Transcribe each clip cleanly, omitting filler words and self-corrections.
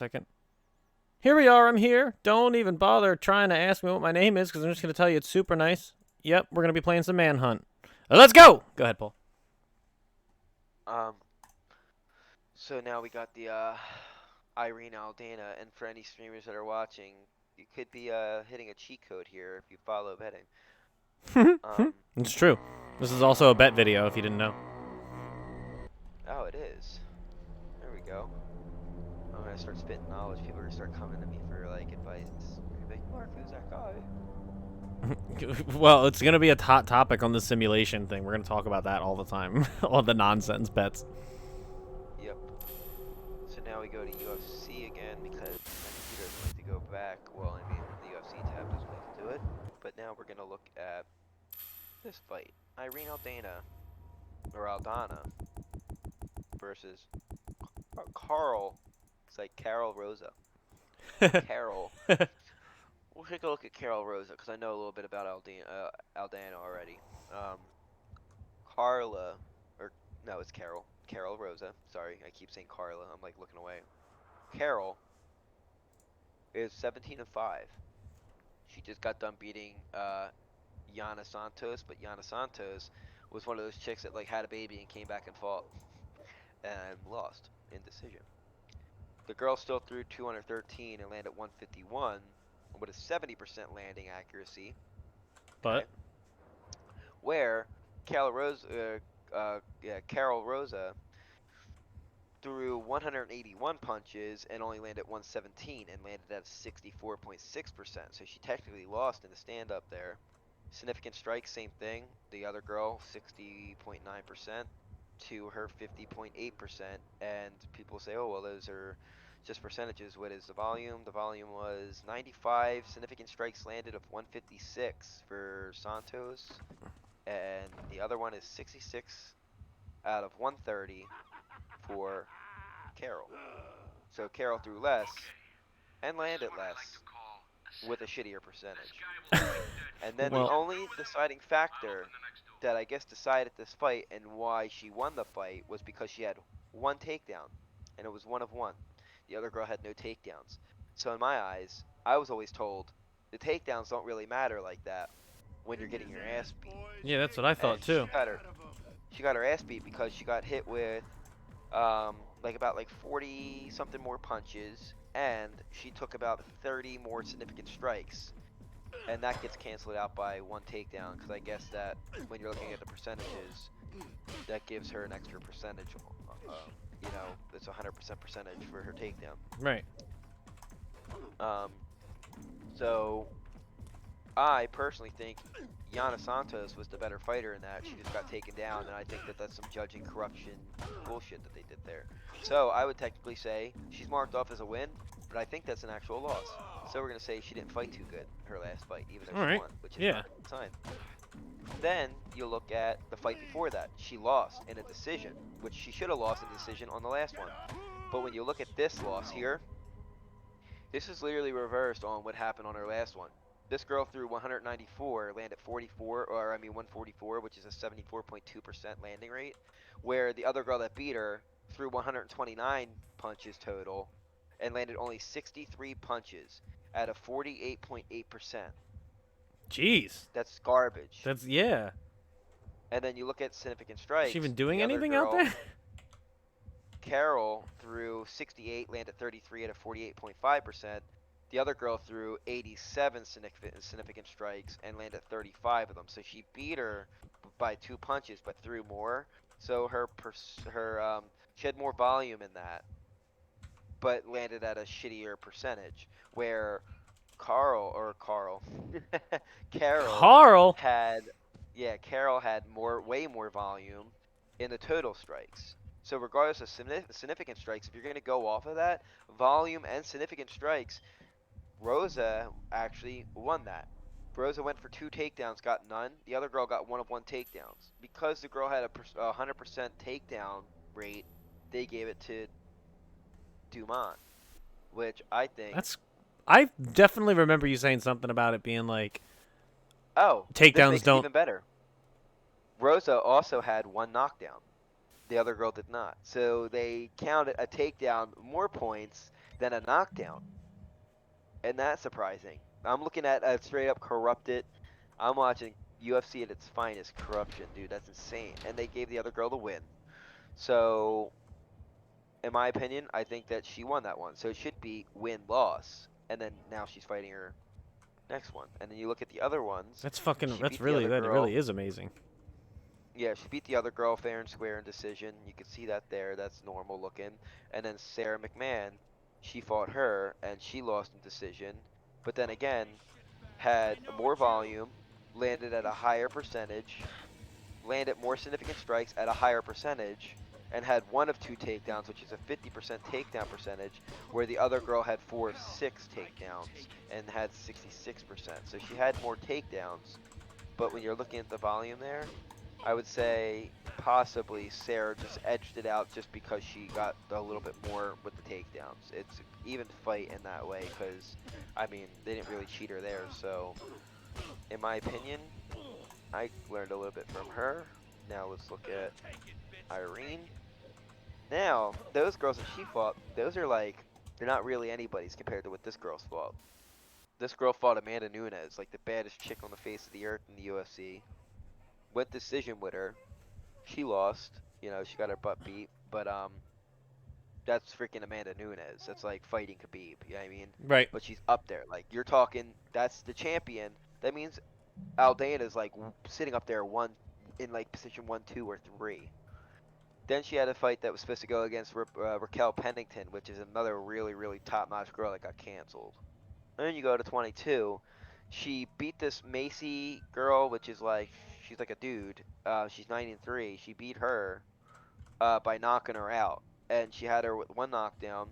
Second. Here we are. I'm here. Don't even bother trying to ask me what my name is, because I'm just going to tell you it's super nice. Yep, we're going to be playing some Manhunt. Let's go! Go ahead, Paul. Um, so now we got the Irene Aldana, and for any streamers that are watching, you could be hitting a cheat code here if you follow betting. Um, It's true. This is also a bet video, if you didn't know. oh, it is. There we go. I'm gonna start spitting knowledge. People are gonna start coming to me for like advice. They're gonna be like, Mark, who's that guy? Well, it's going to be a hot topic on the simulation thing. We're going to talk about that all the time. All the nonsense bets. Yep. So now we go to UFC again because my computer doesn't like to go back. Well, I mean, the UFC tab doesn't like to do it. But now we're gonna look at this fight: Irene Aldana versus Carl. It's like Carol Rosa. Carol. We'll take a look at Carol Rosa because I know a little bit about Aldana already. Um, Carla, or no, it's Carol. Carol Rosa. Sorry, I keep saying Carla. I'm like looking away. Carol is 17-5. She just got done beating Yana Santos, but Yana Santos was one of those chicks that like had a baby and came back and fought and lost in decision. The girl still threw 213 and landed 151 with a 70% landing accuracy. Okay, But where Carol Rosa threw 181 punches and only landed 117 and landed at 64.6%. So she technically lost in the stand up there. Significant strikes, same thing. The other girl, 60.9% to her 50.8%. And people say, oh, well, those are just percentages. What is the volume? The volume was 95 significant strikes landed of 156 for Santos. And the other one is 66 out of 130 for Carol. So Carol threw less and landed less with a shittier percentage. And then the well, only deciding factor that I guess decided this fight and why she won the fight was because she had one takedown, and it was one of one. The other girl had no takedowns. So in my eyes, I was always told the takedowns don't really matter like that when you're getting your ass beat. yeah, that's what I thought And too. she got her ass beat because she got hit with like about like 40 something more punches, and she took about 30 more significant strikes, and that gets canceled out by one takedown because I guess that when you're looking at the percentages, that gives her an extra percentage. It's 100% percentage for her takedown. Right. Um, so I personally think Yana Santos was the better fighter in that. She just got taken down, and I think that that's some judging corruption bullshit that they did there. So I would technically say she's marked off as a win, but I think that's an actual loss. So we're gonna say she didn't fight too good her last fight, even though All she right. won, which is Yeah. not a good sign. Then you look at the fight before that. She lost in a decision, which she should have lost in a decision on the last one. But when you look at this loss here, this is literally reversed on what happened on her last one. This girl threw 194, landed 44, or I mean 144, which is a 74.2% landing rate, where the other girl that beat her threw 129 punches total and landed only 63 punches at a 48.8%. Jeez. That's garbage. That's, yeah. And then you look at significant Is she even strikes, doing the other anything out girl, there? Carol, threw 68, landed 33 at a 48.5%. The other girl threw 87 significant strikes and landed 35 of them. So she beat her by 2 punches, but threw more. So she had more volume in that, but landed at a shittier percentage. Where Carl, Carol Carl. had, yeah, Carol had way more volume in the total strikes. So regardless of significant strikes, if you're going to go off of that volume and significant strikes, Rosa actually won that. Rosa went for 2 takedowns, got none. The other girl got one of one takedowns. Because the girl had a 100% takedown rate, they gave it to Dumont, which I think. That's. I definitely remember you saying something about it being like Oh, this takedowns makes it don't. even better. Rosa also had one knockdown. The other girl did not. So they counted a takedown more points then a knockdown, and that's surprising. I'm looking at a straight up corrupted. I'm watching UFC at its finest corruption, dude. That's insane. And they gave the other girl the win. So, in my opinion, I think that she won that one. So it should be win loss. And then now she's fighting her next one. And then you look at the other ones. That's fucking. She That's beat the really. other That really girl. is amazing. Yeah, she beat the other girl fair and square in decision. You can see that there. That's normal looking. And then Sarah McMahon, she fought her and she lost in decision. But then again, had more volume, landed at a higher percentage, landed more significant strikes at a higher percentage, and had one of two takedowns, which is a 50% takedown percentage, where the other girl had four of six takedowns and had 66%. So she had more takedowns, but when you're looking at the volume there, I would say possibly Sarah just edged it out just because she got a little bit more with the takedowns. It's an even fight in that way because, I mean, they didn't really cheat her there. So, in my opinion, I learned a little bit from her. Now let's look at Irene. Now, those girls that she fought, those are like, they're not really anybody's compared to what this girl's fought. This girl fought Amanda Nunes, like the baddest chick on the face of the earth in the UFC. Went decision with her. She lost. You know, she got her butt beat. But that's freaking Amanda Nunes. That's like fighting Khabib. You know what I mean? Right. But she's up there. Like you're talking. That's the champion. That means Aldeana's like sitting up there one in like position 1, 2, or 3. Then she had a fight that was supposed to go against Raquel Pennington, which is another really really top-notch girl that got canceled. And then you go to 22. She beat this Macy girl, which is like she's like a dude. She's 93. She beat her by knocking her out, and she had her with one knockdown.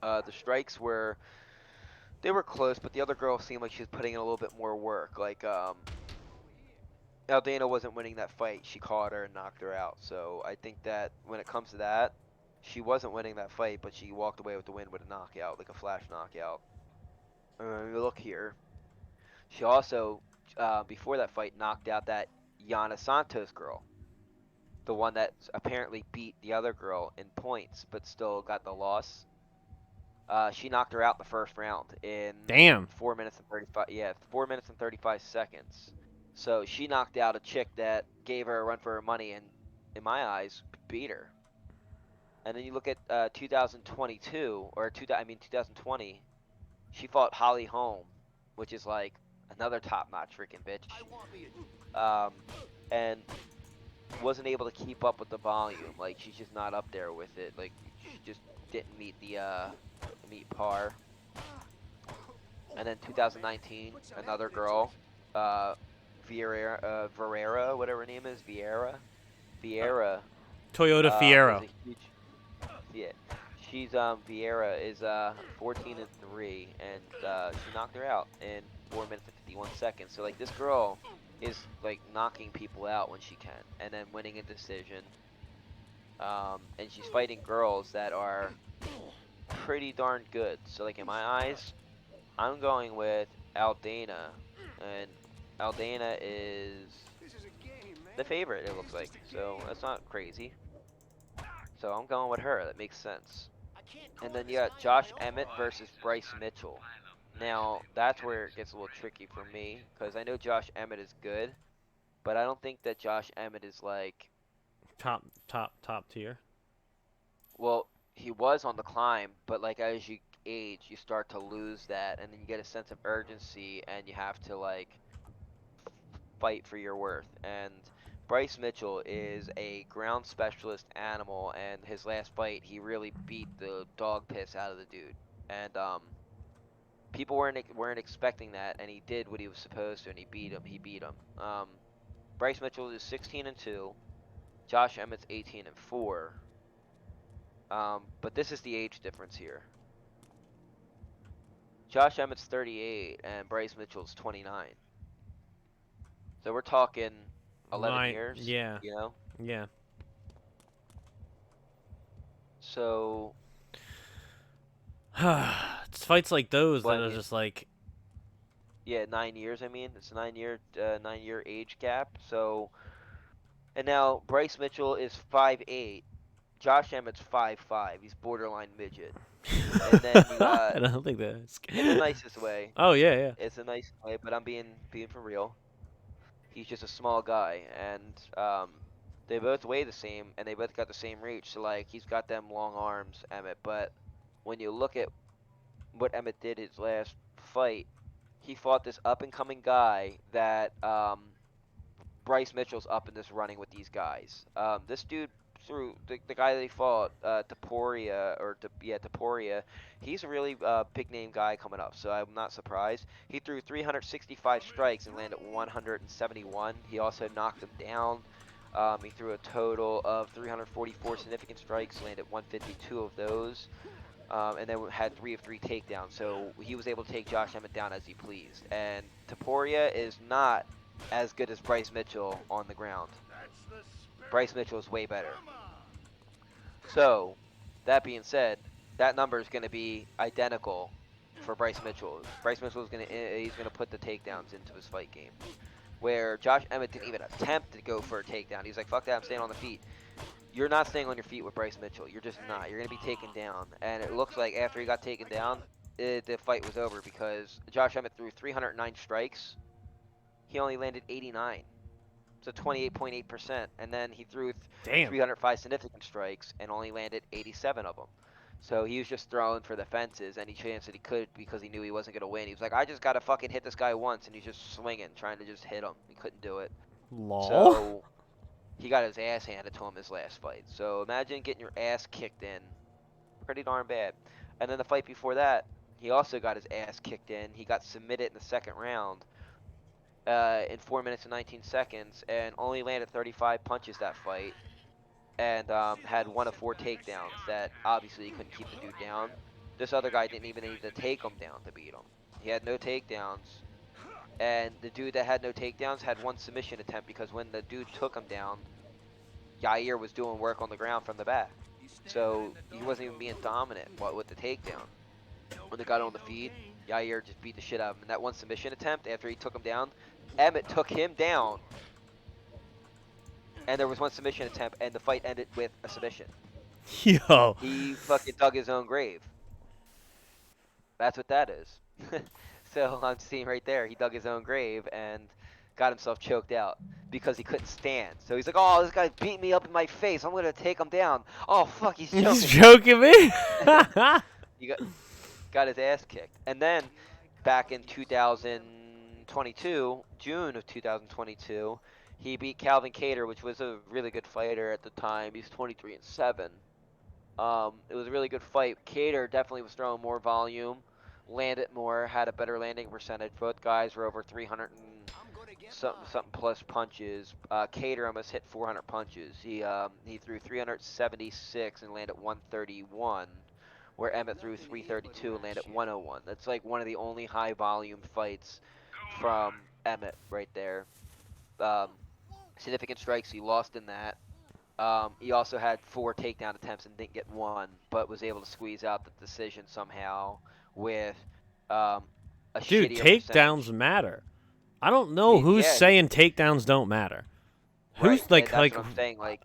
The strikes were they were close, but the other girl seemed like she was putting in a little bit more work. Like Aldana wasn't winning that fight. She caught her and knocked her out. So I think that when it comes to that, she wasn't winning that fight, but she walked away with the win with a knockout, like a flash knockout. You look here. She also, before that fight, knocked out that Yana Santos girl, the one that apparently beat the other girl in points, but still got the loss. She knocked her out the first round in Damn. 4 minutes and 35. Yeah, 4 minutes and 35 seconds. So she knocked out a chick that gave her a run for her money, and in my eyes, beat her. And then you look at 2022 or 2020. She fought Holly Holm, which is like another top-notch freaking bitch. Um, and wasn't able to keep up with the volume. Like she's just not up there with it. Like she just didn't meet the meet par. And then 2019, another girl, uh, Vieira, whatever her name is, Vieira, Toyota is Fiero. a huge. Yeah, she's Vieira is 14-3, and she knocked her out in 4 minutes and 51 seconds. So like this girl is like knocking people out when she can, and then winning a decision. And she's fighting girls that are pretty darn good. So like in my eyes, I'm going with Aldana, and Aldana is the favorite. It looks like, so that's not crazy. So I'm going with her. That makes sense. And then you got Josh Emmett versus Bryce Mitchell. Now that's where it gets a little tricky for me because I know Josh Emmett is good, but I don't think that Josh Emmett is like, Top tier. well, he was on the climb, but like as you age, you start to lose that, and then you get a sense of urgency, and you have to like fight for your worth. And Bryce Mitchell is a ground specialist animal, and his last fight, he really beat the dog piss out of the dude. And people weren't expecting that, and he did what he was supposed to, and he beat him. He beat him. Bryce Mitchell is 16-2. Josh Emmett's 18-4. But this is the age difference here. Josh Emmett's 38 and Bryce Mitchell's 29. So we're talking 11 Nine. years, Yeah. you know? Yeah. So It's fights like those well, that I are mean, just like. yeah, 9 years. I mean, it's a 9-year age gap. So, and now Bryce Mitchell is 5'8", Josh Emmett's 5'5". He's borderline midget. And then you got, I don't think that's. in the nicest way, Oh yeah, yeah. it's a nice way, but I'm being for real. He's just a small guy, and they both weigh the same, and they both got the same reach. So like, he's got them long arms, Emmett. But when you look at what Emmett did his last fight, he fought this up and coming guy that Bryce Mitchell's up in this running with these guys. This dude threw the guy that he fought, Taporia. He's a really big name guy coming up, so I'm not surprised. He threw 365 strikes and landed 171. He also knocked him down. He threw a total of 344 significant strikes, landed 152 of those. And then had 3 of 3 takedowns. So he was able to take Josh Emmett down as he pleased. And Taporia is not as good as Bryce Mitchell on the ground. Bryce Mitchell is way better. So, that being said, that number is going to be identical for Bryce Mitchell. Bryce Mitchell is he's going to put the takedowns into his fight game. Where Josh Emmett didn't even attempt to go for a takedown. He's like, fuck that, I'm staying on the feet. You're not staying on your feet with Bryce Mitchell. You're just not. You're going to be taken down. And it looks like after he got taken down, the fight was over because Josh Emmett threw 309 strikes. He only landed 89. So 28.8%. And then he threw Damn. 305 significant strikes and only landed 87 of them. So he was just throwing for the fences any chance that he could because he knew he wasn't going to win. He was like, I just got to fucking hit this guy once. And he's just swinging, trying to just hit him. He couldn't do it. Lol. So he got his ass handed to him his last fight. So imagine getting your ass kicked in. Pretty darn bad. And then the fight before that, he also got his ass kicked in. He got submitted in the second round in 4 minutes and 19 seconds and only landed 35 punches that fight. And had 1 of 4 takedowns that obviously he couldn't keep the dude down. This other guy didn't even need to take him down to beat him. He had no takedowns. And the dude that had no takedowns had 1 submission attempt because when the dude took him down, Yair was doing work on the ground from the back. So he wasn't even being dominant with the takedown. When they got on the feet, Yair just beat the shit out of him. And that 1 submission attempt after he took him down, Emmett took him down. And there was 1 submission attempt, and the fight ended with a submission. Yo. He fucking dug his own grave. That's what that is. So I'm seeing right there, he dug his own grave and got himself choked out because he couldn't stand. So he's like, oh, this guy beat me up in my face. I'm going to take him down. Oh, fuck, he's choking. He's joking me? He got his ass kicked. And then back in 2022, June of 2022, he beat Calvin Kattar, which was a really good fighter at the time. He's 23-7. It was a really good fight. Kattar definitely was throwing more volume, landed more, had a better landing percentage. Both guys were over 300 and something plus punches. Kattar almost hit 400 punches. He threw 376 and landed 131, where Emmett threw 332 and landed 101. That's like one of the only high volume fights from Emmett right there. Significant strikes, he lost in that. He also had 4 takedown attempts and didn't get 1, but was able to squeeze out the decision somehow with a Dude, shittier takedowns percentage. matter. I don't know who's Yeah, saying takedowns don't matter. right. Who's And like that's what I'm saying. Like,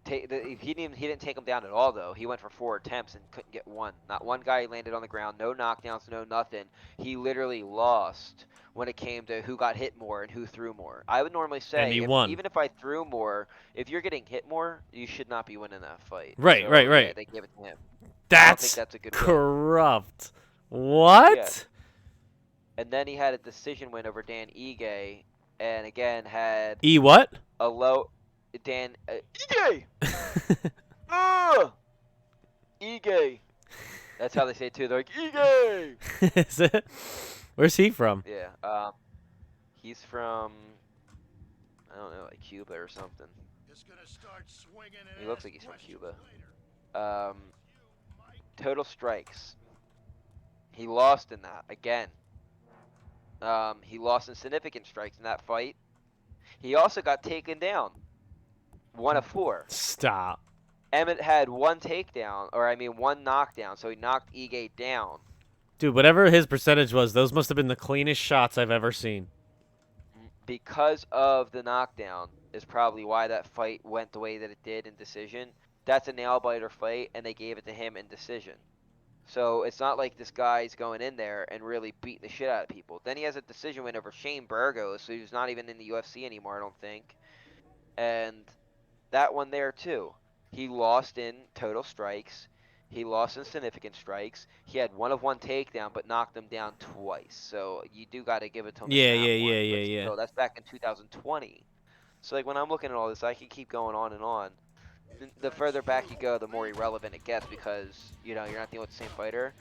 he didn't take him down at all though. He went for 4 attempts and couldn't get 1. Not one guy landed on the ground. No knockdowns. No nothing. He literally lost when it came to who got hit more and who threw more. I would normally and say he won. even if I threw more, if you're getting hit more, you should not be winning that fight. Right, So, right, yeah, right. they gave it to him. I don't think That's that's a good win. corrupt. What? Yeah. And then he had a decision win over Dan Ige, and again had E what? a low Dan Ige. Ugh! Ige. That's how they say it too. They're like Ige. Is it? Where's he from? Yeah. He's from I don't know, like Cuba or something. He looks like he's from Cuba. Total strikes. He lost in that again. He lost in significant strikes in that fight. He also got taken down. 1 of 4. Stop. Emmett had 1 takedown, or I mean 1 knockdown, so he knocked Ige down. Dude, whatever his percentage was, those must have been the cleanest shots I've ever seen. Because of the knockdown is probably why that fight went the way that it did in decision. that's a nail biter fight, and they gave it to him in decision. So it's not like this guy's going in there and really beating the shit out of people. Then he has a decision win over Shane Burgos, who's not even in the UFC anymore, I don't think. And that one there too. He lost in total strikes. He lost in significant strikes. He had one of one takedown, but knocked him down twice. So you do got to give it to him in Yeah, that yeah, one. yeah, But yeah, yeah. still, that's back in 2020. So like when I'm looking at all this, I can keep going on and on. The further back you go, the more irrelevant it gets because you're not dealing with the same fighter.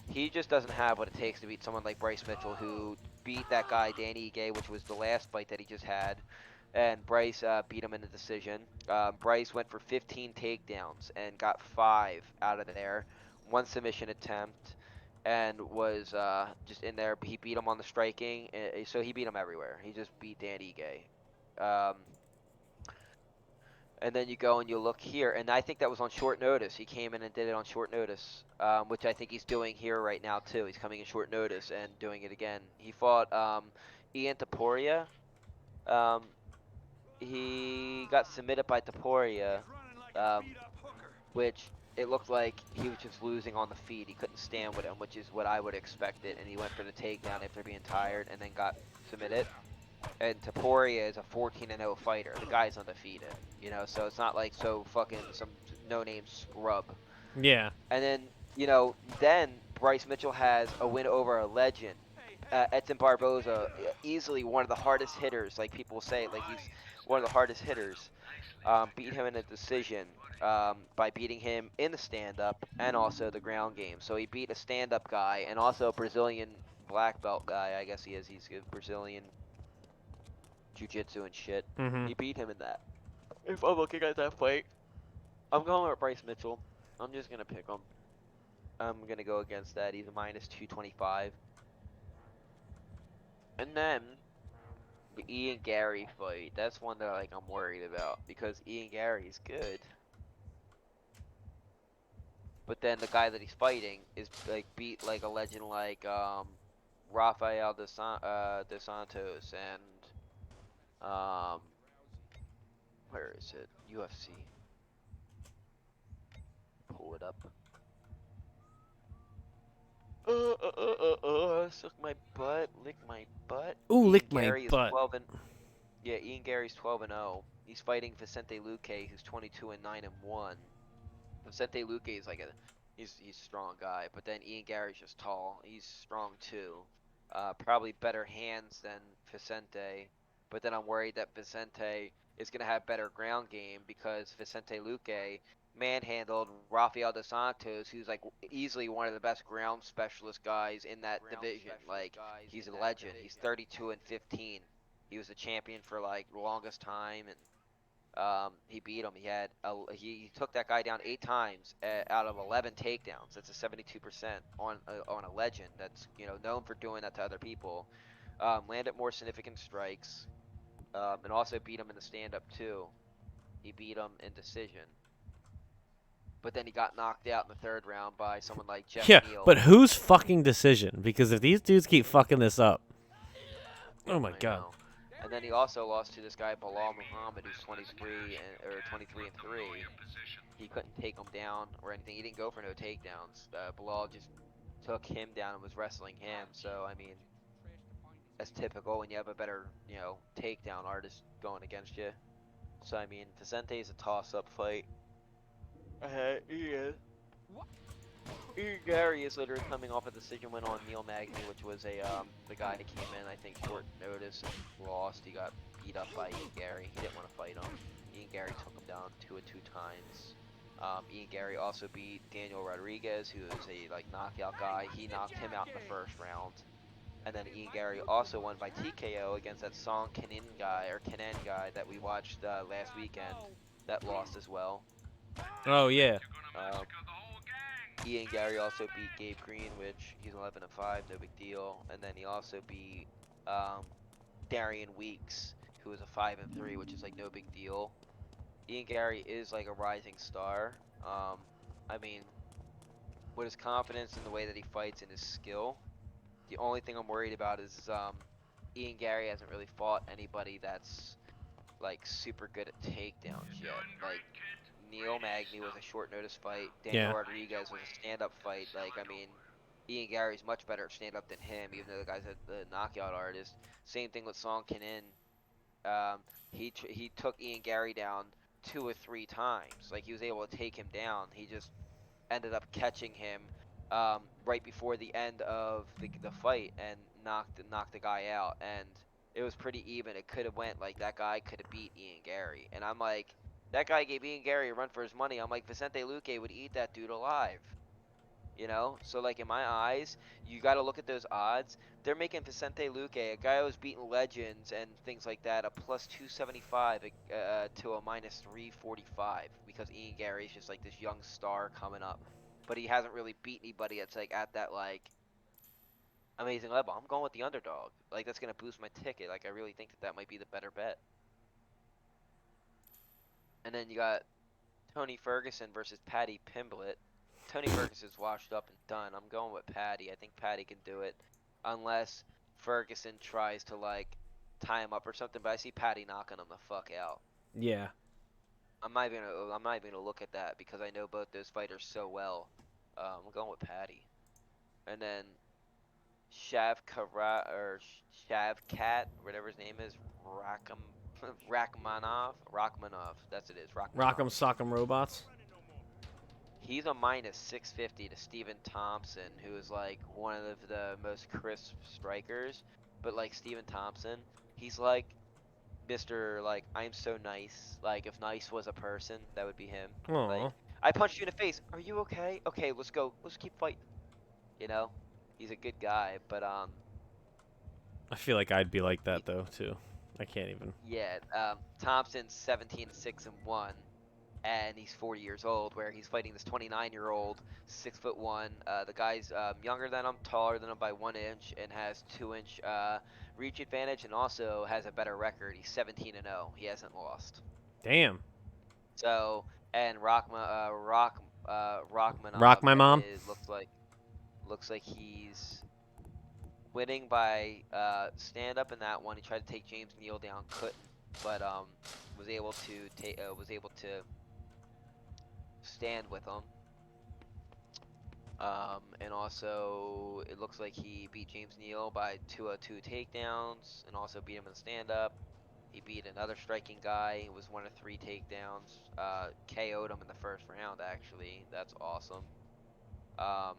He just doesn't have what it takes to beat someone like Bryce Mitchell, who beat that guy Danny Ige, which was the last fight that he just had, and Bryce beat him in a decision. Bryce went for 15 takedowns and got 5 out of there, one submission attempt, and was just in there. He beat him on the striking, so he beat him everywhere. He just beat Danny Ige. And then you go and you look here, and I think that was on short notice. He came in and did it on short notice, which I think he's doing here right now too. He's coming in short notice and doing it again. He fought Ian Taporia. Um, he got submitted by Taporia, which it looked like he was just losing on the feet. He couldn't stand with him, which is what I would expect it. And he went for the takedown after being tired, and then got submitted. And Taporia is a 14-0 fighter. The guy's undefeated, so it's not like so fucking some no-name scrub. Yeah. And then, then Bryce Mitchell has a win over a legend, Edson Barboza, easily one of the hardest hitters. Like people say, like he's one of the hardest hitters. Beat him in a decision by beating him in the stand-up and also the ground game. So he beat a stand-up guy and also a Brazilian black belt guy. I guess he is. He's a Brazilian jiu-jitsu and shit. Mhm. He beat him in that. If I'm looking at that fight, I'm going with Bryce Mitchell. I'm just gonna pick him. I'm gonna go against that. He's a minus 225. And then the Ian Gary fight. That's one that like I'm worried about because Ian Gary's good, but then the guy that he's fighting is like beat like a legend like Rafael dos Santos and where is it? UFC. Pull it up. Suck my butt, lick my butt. Ooh, Ian lick my Gary is butt. 12 and yeah, Ian Gary's 12 and 0. He's fighting Vicente Luque, who's 22 and 9 and 1. Vicente Luque is like he's a strong guy, but then Ian Gary's just tall. He's strong too. Probably better hands than Vicente, but then I'm worried that Vicente is gonna have better ground game because Vicente Luque manhandled Rafael dos Santos, who's like easily one of the best ground specialist guys in that division. Like he's a legend. He's 32 and 15. He was a champion for like the longest time, and he beat him. He took that guy down 8 times out of 11 takedowns. That's a 72% on a legend that's known for doing that to other people. Landed more significant strikes, and also beat him in the stand-up too. He beat him in decision, but then he got knocked out in the third round by someone like Jeff Yeah, Neal. but whose fucking decision? Because if these dudes keep fucking this up, oh my I god. know. And then he also lost to this guy Bilal Muhammad, who's 23 or 23 and 3. He couldn't take him down or anything. He didn't go for no takedowns. Bilal just took him down and was wrestling him. So I mean, that's typical when you have a better, takedown artist going against you. So I mean, Vicente is a toss-up fight. He is. Gary is literally coming off a decision win on Neil Magny, which was the guy that came in I think short notice and lost. He got beat up by Ian Gary. He didn't want to fight him. Ian Gary took him down 2 times. Ian Gary also beat Daniel Rodriguez, who is a like knockout guy. He knocked him out in the first round. And then Ian Gary also won by TKO against that Song Kenan guy that we watched last weekend. That lost as well. Oh yeah. Um, Ian Gary also beat Gabe Green, which he's 11 and 5, no big deal. And then he also beat um, Darian Weeks, who is a 5 and 3, which is like no big deal. Ian Gary is like a rising star. I mean, with his confidence in the way that he fights and his skill, the only thing I'm worried about is Ian Gary hasn't really fought anybody that's like super good at takedowns yet. Like Neil Magny was a short notice fight. Daniel Yeah. Rodriguez was a stand-up fight. Like, I mean, Ian Gary's much better at stand-up than him, even though the guy's the knockout artist. Same thing with Song Kanin. He took Ian Gary down 2 or 3 times. Like, he was able to take him down. He just ended up catching him right before the end of the fight and knocked the guy out. And it was pretty even. It could have went like that guy could have beat Ian Gary. And I'm like, that guy gave Ian Gary a run for his money. I'm like, Vicente Luque would eat that dude alive. You know, so like in my eyes, you got to look at those odds. They're making Vicente Luque, a guy who's beaten legends and things like that, a plus 275 to a minus 345 because Ian Gary's just like this young star coming up, but he hasn't really beat anybody that's like at that like amazing level. I'm going with the underdog. Like that's gonna boost my ticket. Like I really think that that might be the better bet. And then you got Tony Ferguson versus Paddy Pimblett. Tony Ferguson's washed up and done. I'm going with Paddy. I think Paddy can do it, unless Ferguson tries to like tie him up or something. But I see Paddy knocking him the fuck out. Yeah. I'm not even gonna look at that because I know both those fighters so well. I'm going with Paddy. And then Shavkat, whatever his name is, Rachmanov. That's it is Rock'em Rachmanov. Sock'em Robots. He's a minus 650 to Stephen Thompson, who is like one of the most crisp strikers. But like Stephen Thompson, he's like Mr. Like I'm so nice. Like if nice was a person, that would be him. Like Aw. I punched you in the face. Are you okay? Okay, let's go. Let's keep fighting. You know, he's a good guy. But I feel like I'd be like that though too. I can't even. yeah. Thompson's 17-6-1. And he's 40 years old, where he's fighting this 29-year-old, 6'1". The guy's younger than him, taller than him by 1 inch, and has 2 inch reach advantage, and also has a better record. He's 17-0. He hasn't lost. Damn. So, and Rock Rachmanov my mom. looks like he's winning by stand up in that one. He tried to take James Neal down, couldn't, but was able to stand with him. And also, it looks like he beat James Neal by 202 takedowns, and also beat him in stand-up. He beat another striking guy. It was 1 of 3 takedowns. KO'd him in the first round, actually. That's awesome. Um,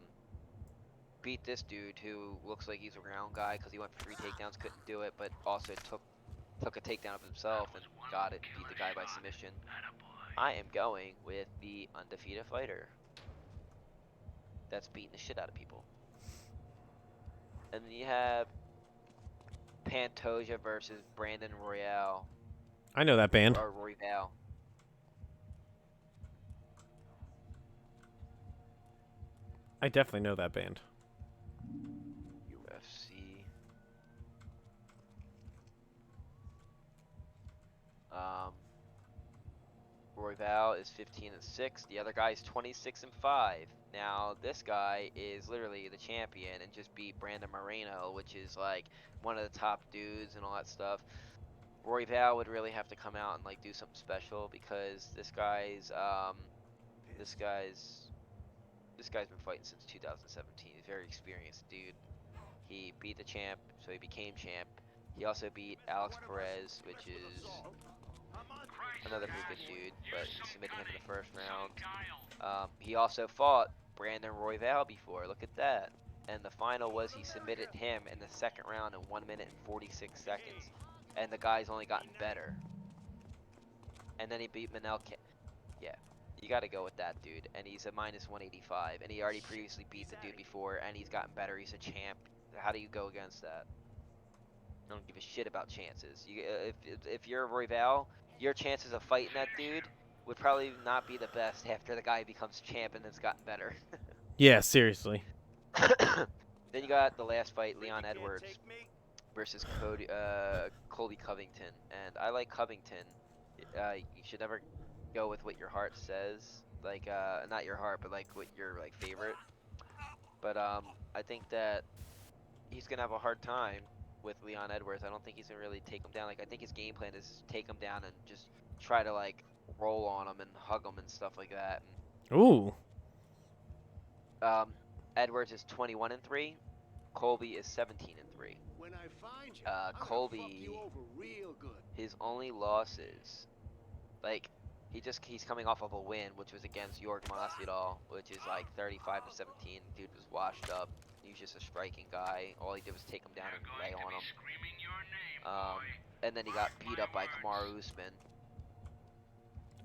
beat this dude who looks like he's a ground guy because he went for 3 takedowns, couldn't do it, but also took a takedown of himself and got it, beat the guy by submission. I am going with the undefeated fighter that's beating the shit out of people. And then you have Pantoja versus Brandon Royale I know that band. or Royval. I definitely know that band. UFC. Um, Royval is 15-6. The other guy is 26-5. Now this guy is literally the champion and just beat Brandon Moreno, which is like one of the top dudes and all that stuff. Royval would really have to come out and like do something special because this guy's this guy's been fighting since 2017. He's a very experienced dude. He beat the champ, so he became champ. He also beat Alex Perez, which is another pretty good dude, but he submitted him in the first round. He also fought Brandon Royval before. Look at that. And the final was he submitted him in the second round in 1 minute and 46 seconds. And the guy's only gotten better. And then he beat Manel. Yeah, you got to go with that dude. And he's a minus 185. And he already previously beat the dude before, and he's gotten better. He's a champ. How do you go against that? I don't give a shit about chances. If you're Royval, your chances of fighting that dude would probably not be the best after the guy becomes champ and has gotten better. Yeah, seriously. Then you got the last fight, Leon Edwards versus Colby Covington, and I like Covington. You should never go with what your heart says, like not your heart, but like what your like favorite. But I think that he's gonna have a hard time with Leon Edwards. I don't think he's gonna really take him down. Like I think his game plan is take him down and just try to like roll on them and hug them and stuff like that. Ooh. And Edwards is 21-3. Colby is 17-3. When I find you, Colby, real good. his only losses, like he's coming off of a win, which was against Jorg Masvidal, which is like 35-17. Dude was washed up. He was just a striking guy. All he did was take him down and lay on him. And then he got beat up by Kamaru Usman.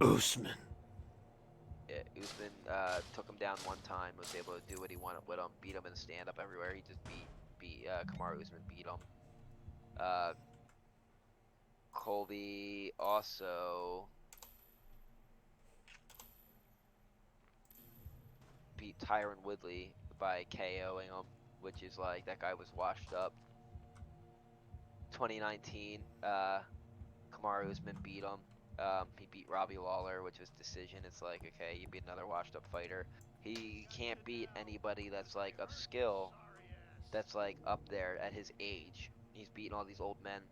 Usman. Yeah, Usman took him down one time, was able to do what he wanted with him, beat him in the stand-up everywhere. He just Kamaru Usman beat him. Colby also beat Tyron Woodley by KOing him, which is like, that guy was washed up. 2019, Kamaru Usman beat him. He beat Robbie Lawler, which was decision. It's like, okay, you beat another washed up fighter. He can't beat anybody that's like of skill, that's like up there at his age. He's beaten all these old men.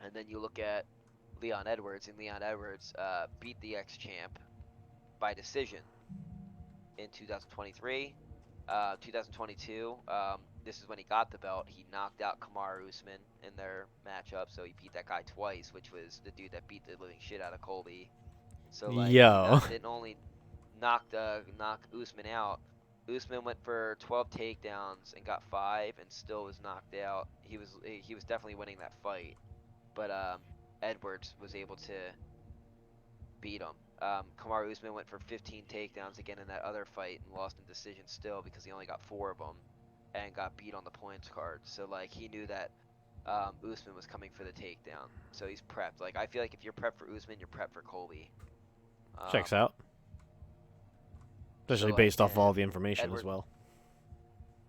And then you look at Leon Edwards, and Leon Edwards beat the ex-champ by decision in 2023. 2022, this is when he got the belt. He knocked out Kamaru Usman in their matchup, so he beat that guy twice, which was the dude that beat the living shit out of Colby. So like, he Yo. didn't only knock Usman out. Usman went for 12 takedowns and got 5, and still was knocked out. He was definitely winning that fight, but Edwards was able to beat him. Kamaru Usman went for 15 takedowns again in that other fight and lost in decision still, because he only got 4 of them and got beat on the points card. So like, he knew that Usman was coming for the takedown, so he's prepped. Like, I feel like if you're prepped for Usman, you're prepped for Colby. Checks out. Especially So, like, based off all and the information as well.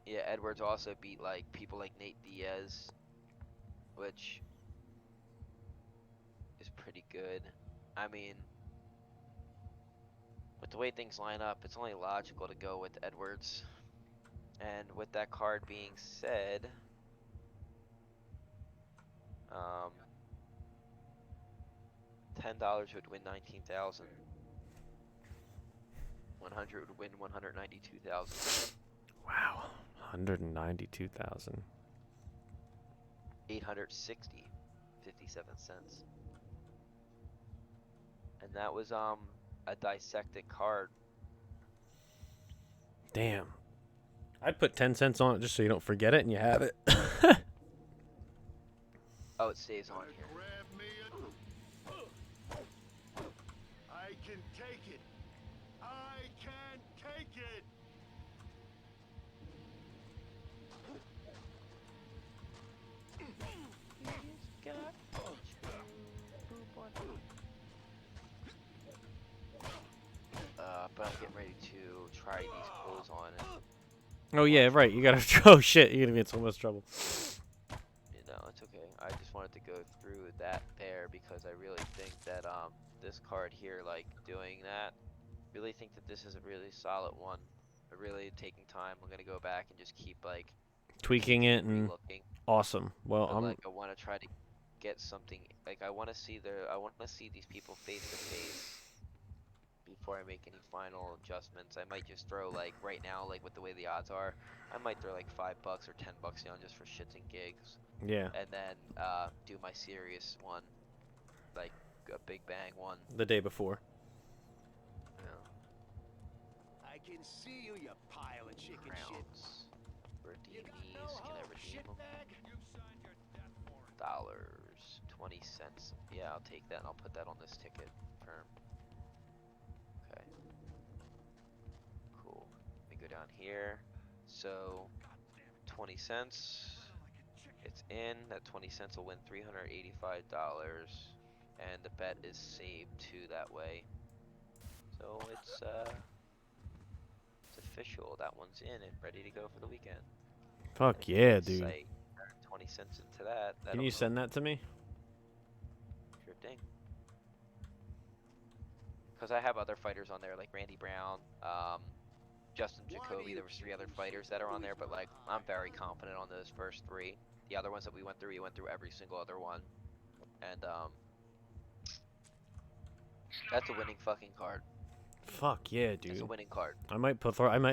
Yeah, Edwards also beat like people like Nate Diaz, which is pretty good. I mean, with the way things line up, it's only logical to go with Edwards. And with that card being said, $10 would win 19,000. 100 would win 192,000. Wow, 192,000. 860, 57 cents. And that was a dissected card. Damn. I'd put 10 cents on it just so you don't forget it and you have it. Oh, it stays on here. I can take it. I can take it. But I'm getting ready to try these clothes on. And Oh yeah, right. You gotta. Oh shit, you're gonna be in so much trouble. you know, it's okay. I just wanted to go through that there because I really think that this card here, like doing that, really think that this is a really solid one. Really taking time. I'm gonna go back and just keep like Tweaking it and looking. awesome. Well, But I'm. like, I want to try to get something. Like, I want to see these people face to face before I make any final adjustments. I might just throw, like, right now, like with the way the odds are, I might throw like $5 or $10 down just for shits and gigs, Yeah. and then do my serious one, like a big bang one. The day before. You know, I can see you, you pile of chicken shit. rounds. Redeem You got these. no Can I hope, redeem them? shitbag. You've signed your death warrant. Dollars, 20 cents. Yeah, I'll take that and I'll put that on this ticket. Firm. Okay. Cool. Let me go down here. So, 20 cents. It's in. That 20 cents will win $385. And the bet is saved too that way. So it's official. That one's in and ready to go for the weekend. Fuck yeah, Nice dude. site. 20 cents into that. Can you send that to me? Sure thing. Because I have other fighters on there like Randy Brown, Justin Jacoby. There was 3 other fighters that are on there, but like, I'm very confident on those first 3. The other ones that we went through every single other one. And That's a winning fucking card. Fuck yeah, That's a dude. winning card. I might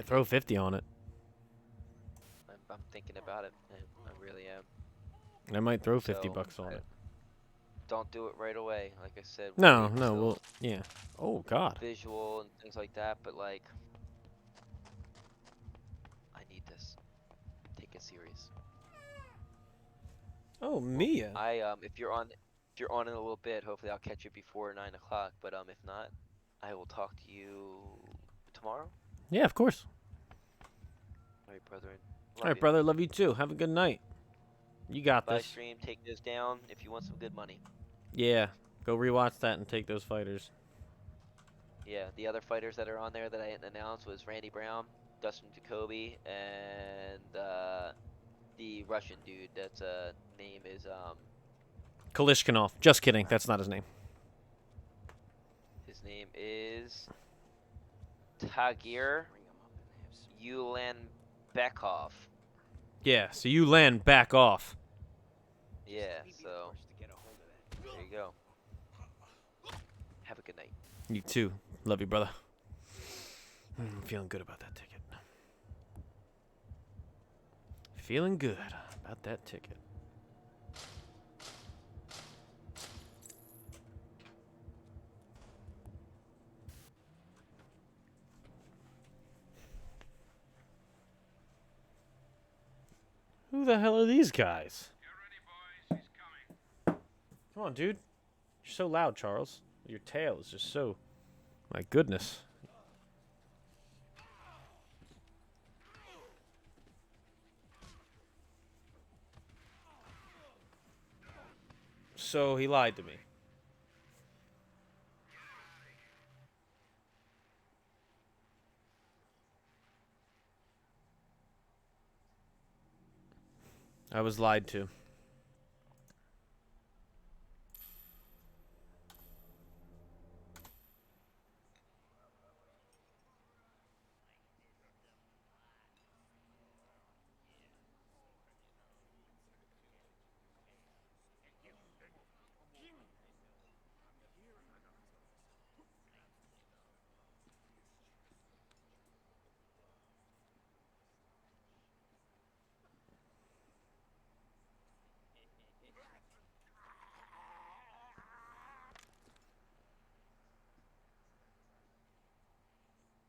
throw 50 on it. I'm thinking about it. I really am. I might throw 50 So bucks on it. don't do it right away. Like I said, we'll No, wait no, until well, yeah. Oh god. visual and things like that. But like, I need this. Take it serious. Oh, Mia. If you're on in a little bit, hopefully I'll catch you before 9 o'clock. But if not, I will talk to you tomorrow. Yeah, of course. All right, brethren. All Love right, you. brother. Love you too. Have a good night. You got Bye, this. stream. Take this down if you want some good money. Yeah. Go rewatch that and take those fighters. Yeah, the other fighters that are on there that I didn't announce was Randy Brown, Dustin Jacoby, and the Russian dude. That's name is Kalishnikov. Just kidding. That's not his name. his name is Tagir Ulanbekov. Yeah. So you land back off. Yeah, so there you go. Have a good night. You too. Love you, brother. I'm feeling good about that ticket. Feeling good about that ticket. Who the hell are these guys? Come on, dude. You're so loud, Charles. Your tail is just so... My goodness. So he lied to me. I was lied to.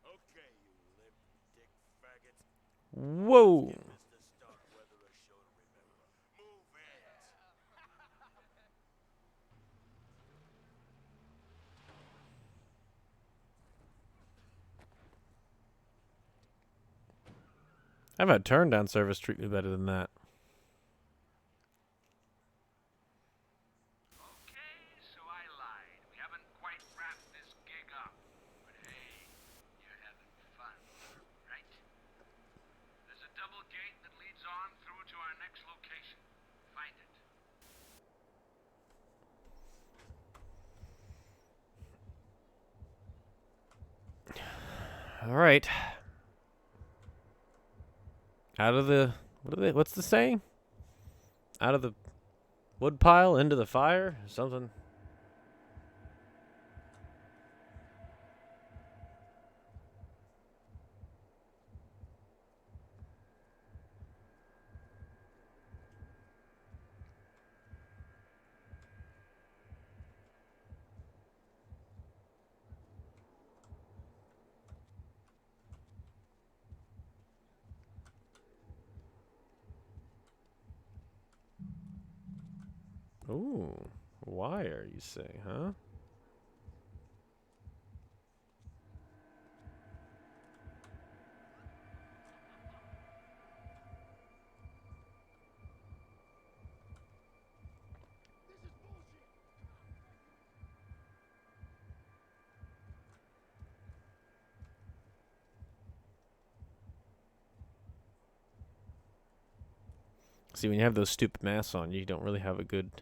Okay, you limp dick faggot. Whoa. Mr. Starkweather a show to remember. Move it. I've had turn down service treat me better than that. Okay, so I lied. We haven't quite wrapped this gig up. But hey, you're having fun, right? There's a double gate that leads on through to our next location. Find it. All right. Out of the... What's the saying? Out of the wood pile into the fire? Something. Ooh. Wire, you say, huh? See, when you have those stupid masks on, you don't really have a good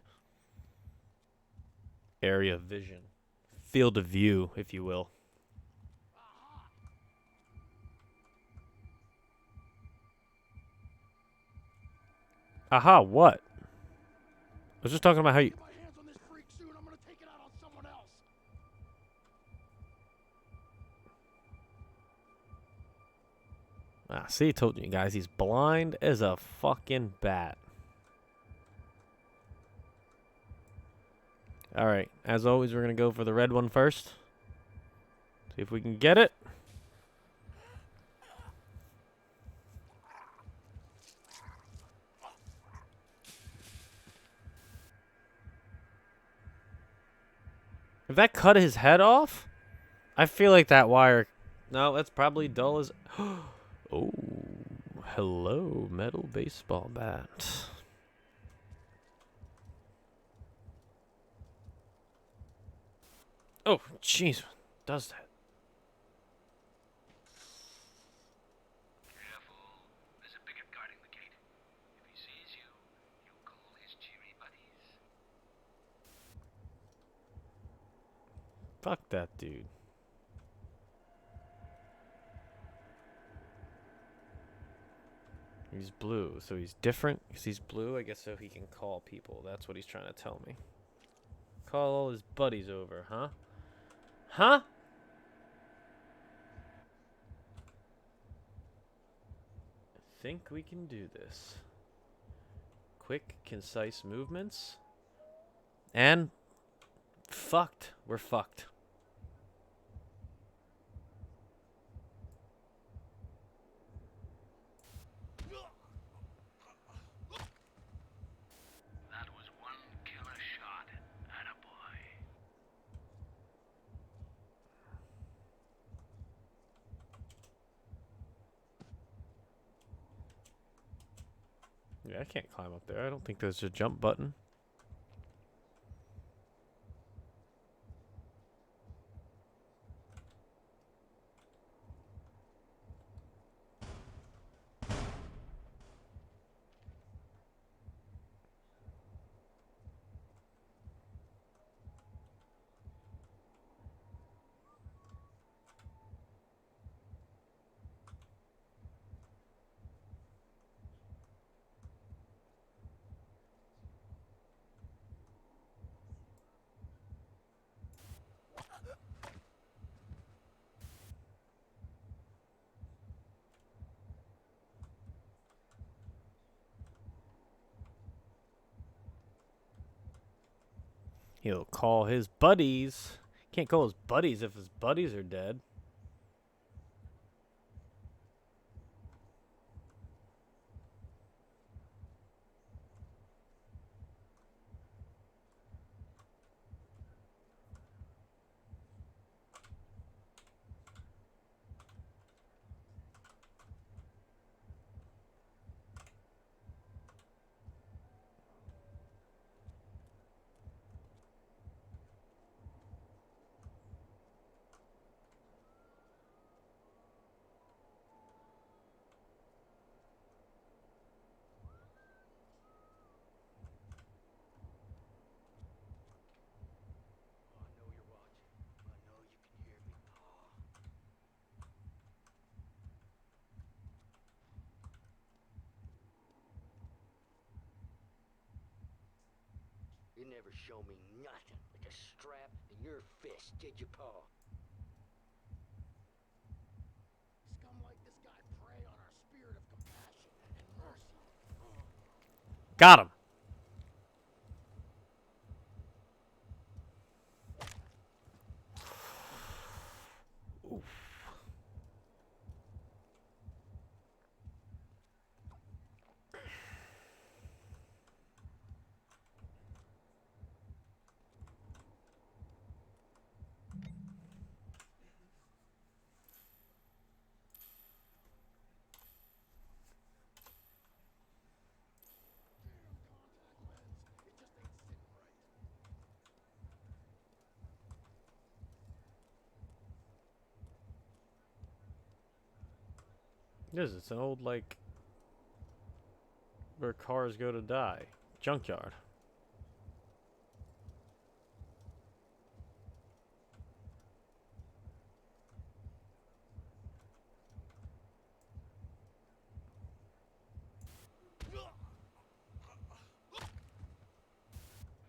area of vision. Field of view, if you will. Aha, what? I was just talking about how you... Get my hands on this freak soon. I'm gonna take it out on someone else. Ah, see, told you guys, he's blind as a fucking bat. Alright, as always, we're going to go for the red one first. See if we can get it. If that cut his head off, I feel like that wire... No, that's probably dull as... Oh, hello, metal baseball bat. Oh, jeez, does that? Careful. There's a bigot guarding the gate. If he sees you, you'll call his cheery buddies. Fuck that dude. He's blue, so he's different because he's blue. I guess so he can call people. That's what he's trying to tell me. Call all his buddies over, huh? Huh? I think we can do this. Quick, concise movements. And fucked. We're fucked. That was one killer shot. Attaboy. Yeah, I can't climb up there. I don't think there's a jump button. He'll call his buddies. Can't call his buddies if his buddies are dead. I know you're watching. I know you can hear me, Pa. You never show me nothing like a strap in your fist, did you, Pa? Scum like this guy prey on our spirit of compassion and mercy. Got him. It is. It's an old, like, where cars go to die. Junkyard.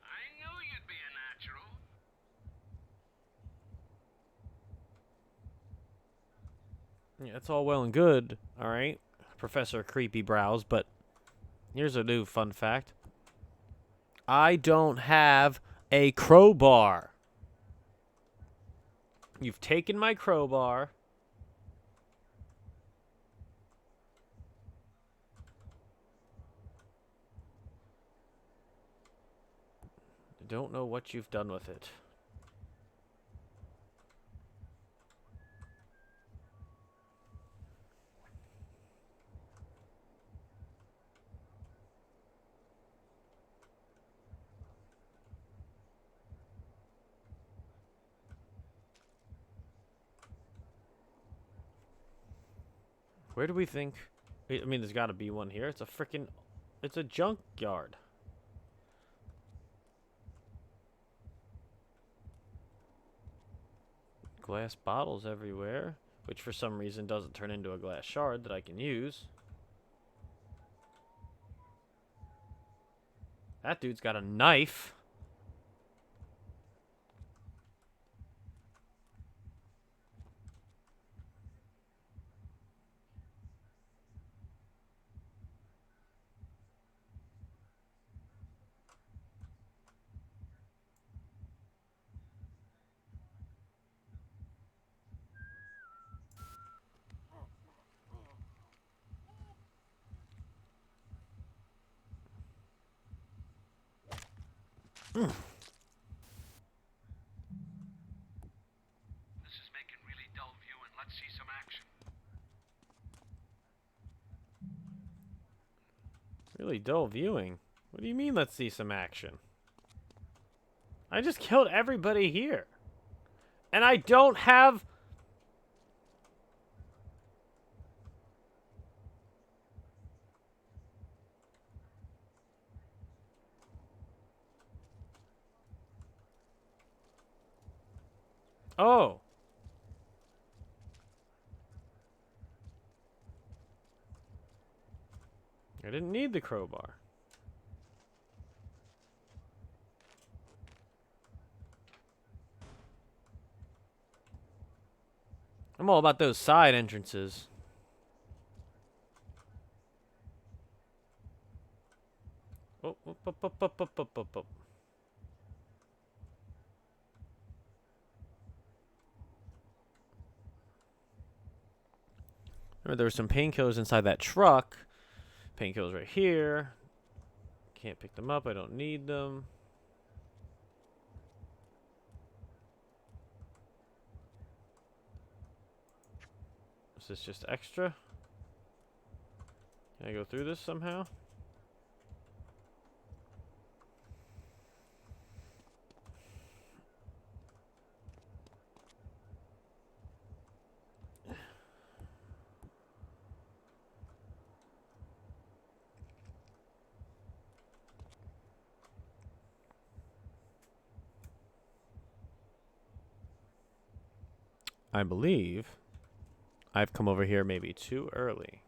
I knew you'd be a natural. Yeah, it's all well and good, alright, Professor Creepy Brows, but here's a new fun fact. I don't have a crowbar. You've taken my crowbar. I don't know what you've done with it. Where do we think... I mean, there's got to be one here. It's a freaking... It's a junkyard. Glass bottles everywhere, which for some reason doesn't turn into a glass shard that I can use. That dude's got a knife. This is making really dull viewing. Let's see some action. Really dull viewing. What do you mean, let's see some action? I just killed everybody here. And I don't have... Oh. I didn't need the crowbar. I'm all about those side entrances. Oh, oh, oh, oh, oh, oh, oh, oh, oh. Remember, there were some painkillers inside that truck. Painkillers right here. Can't pick them up. I don't need them. Is this just extra? Can I go through this somehow? I believe I've come over here maybe too early.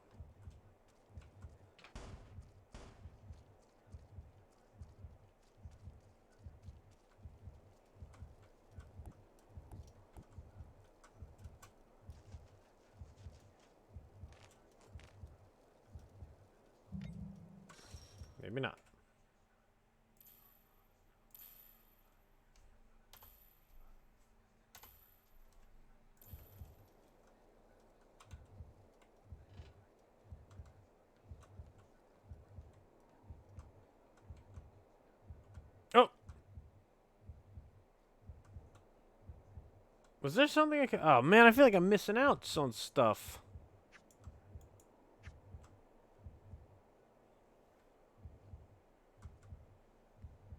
Maybe not. Oh! Was there something I could... Oh, man, I feel like I'm missing out on stuff.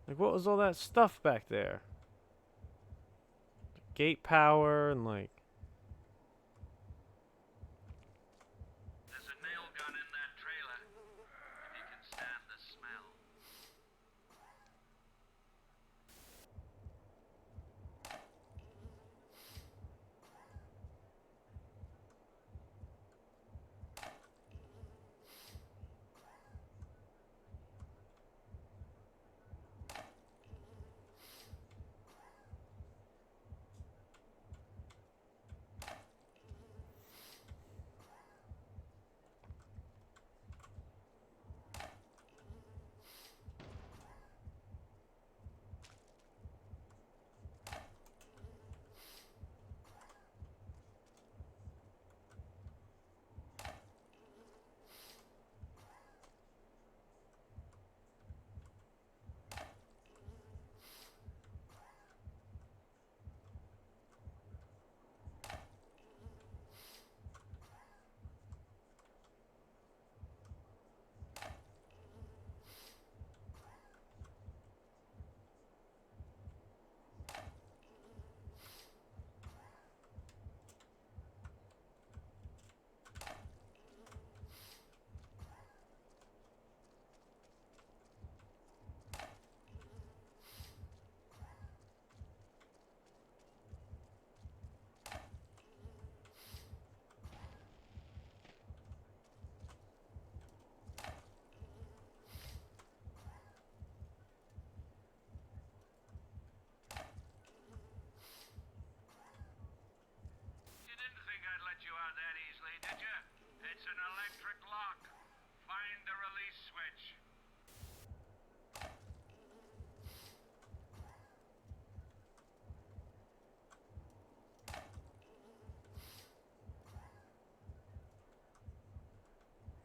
Like, what was all that stuff back there? Gate power and, like... There's a nail gun in that trailer. If you can stand the smell.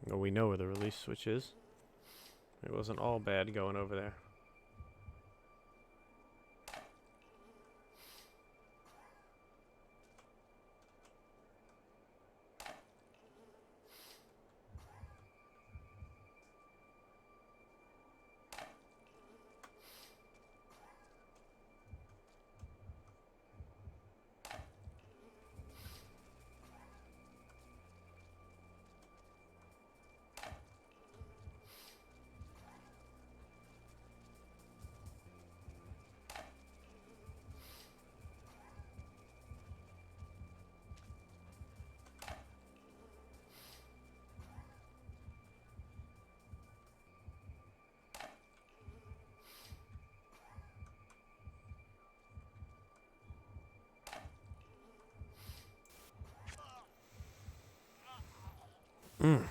Well, we know where the release switch is. It wasn't all bad going over there. Mm.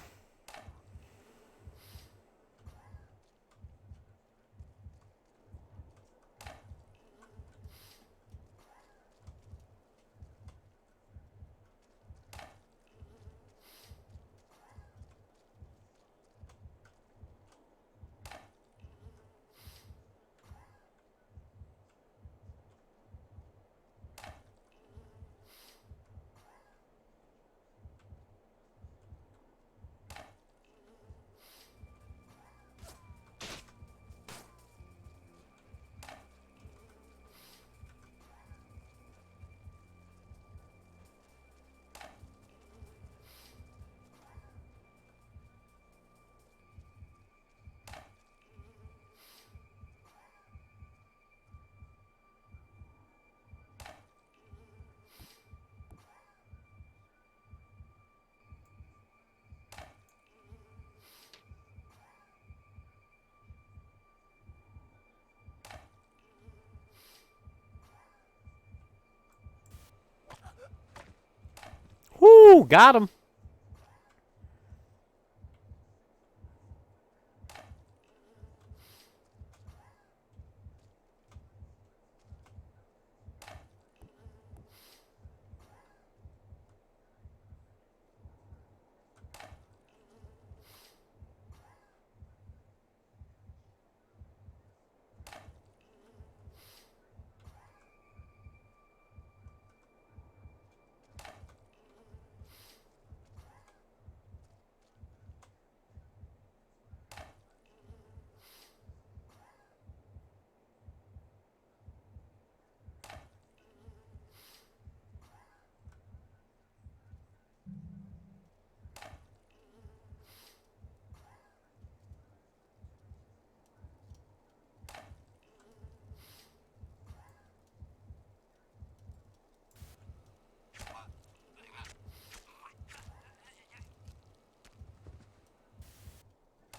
Whoo! Got him!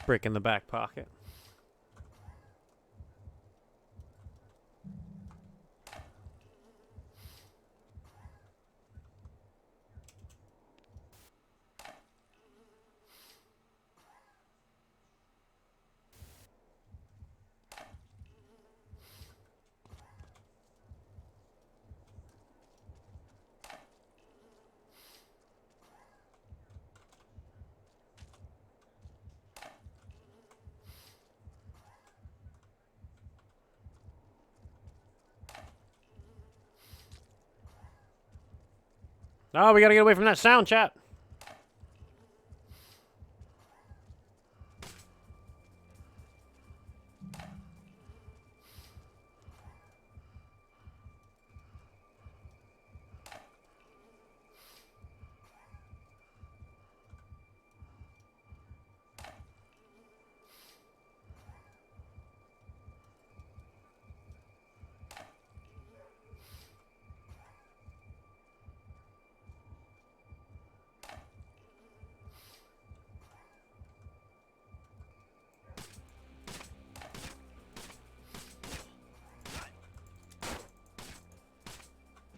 Brick in the back pocket. Oh, we gotta get away from that sound, chat.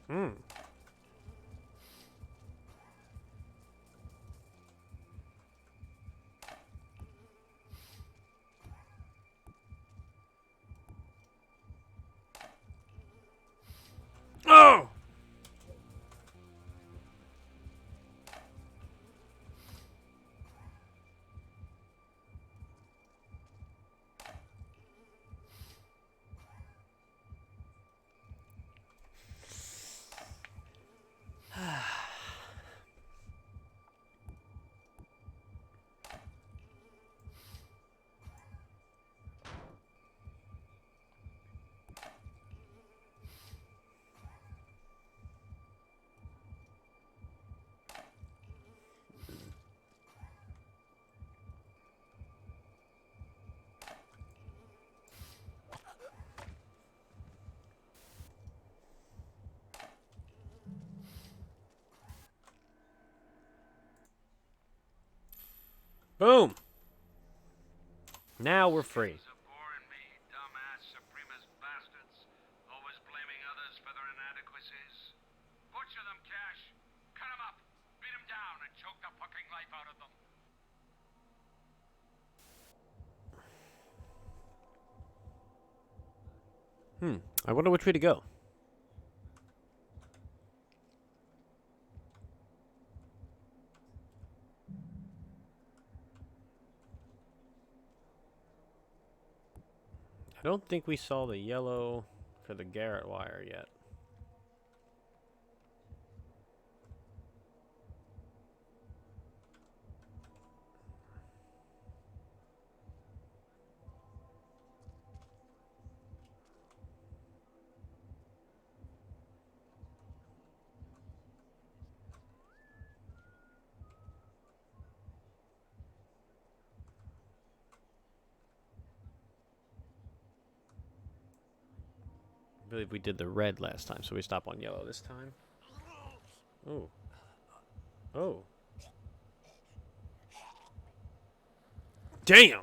Hmm. Oh! Boom. Now we're free. Things are boring me, dumbass supremacist bastards, always blaming others for their inadequacies. Butcher them, Cash. Cut them up, beat them down, and choke the fucking life out of them. I wonder which way to go. I don't think we saw the yellow for the Garrett wire yet. I believe we did the red last time, so we stop on yellow this time. Oh. Oh. Damn!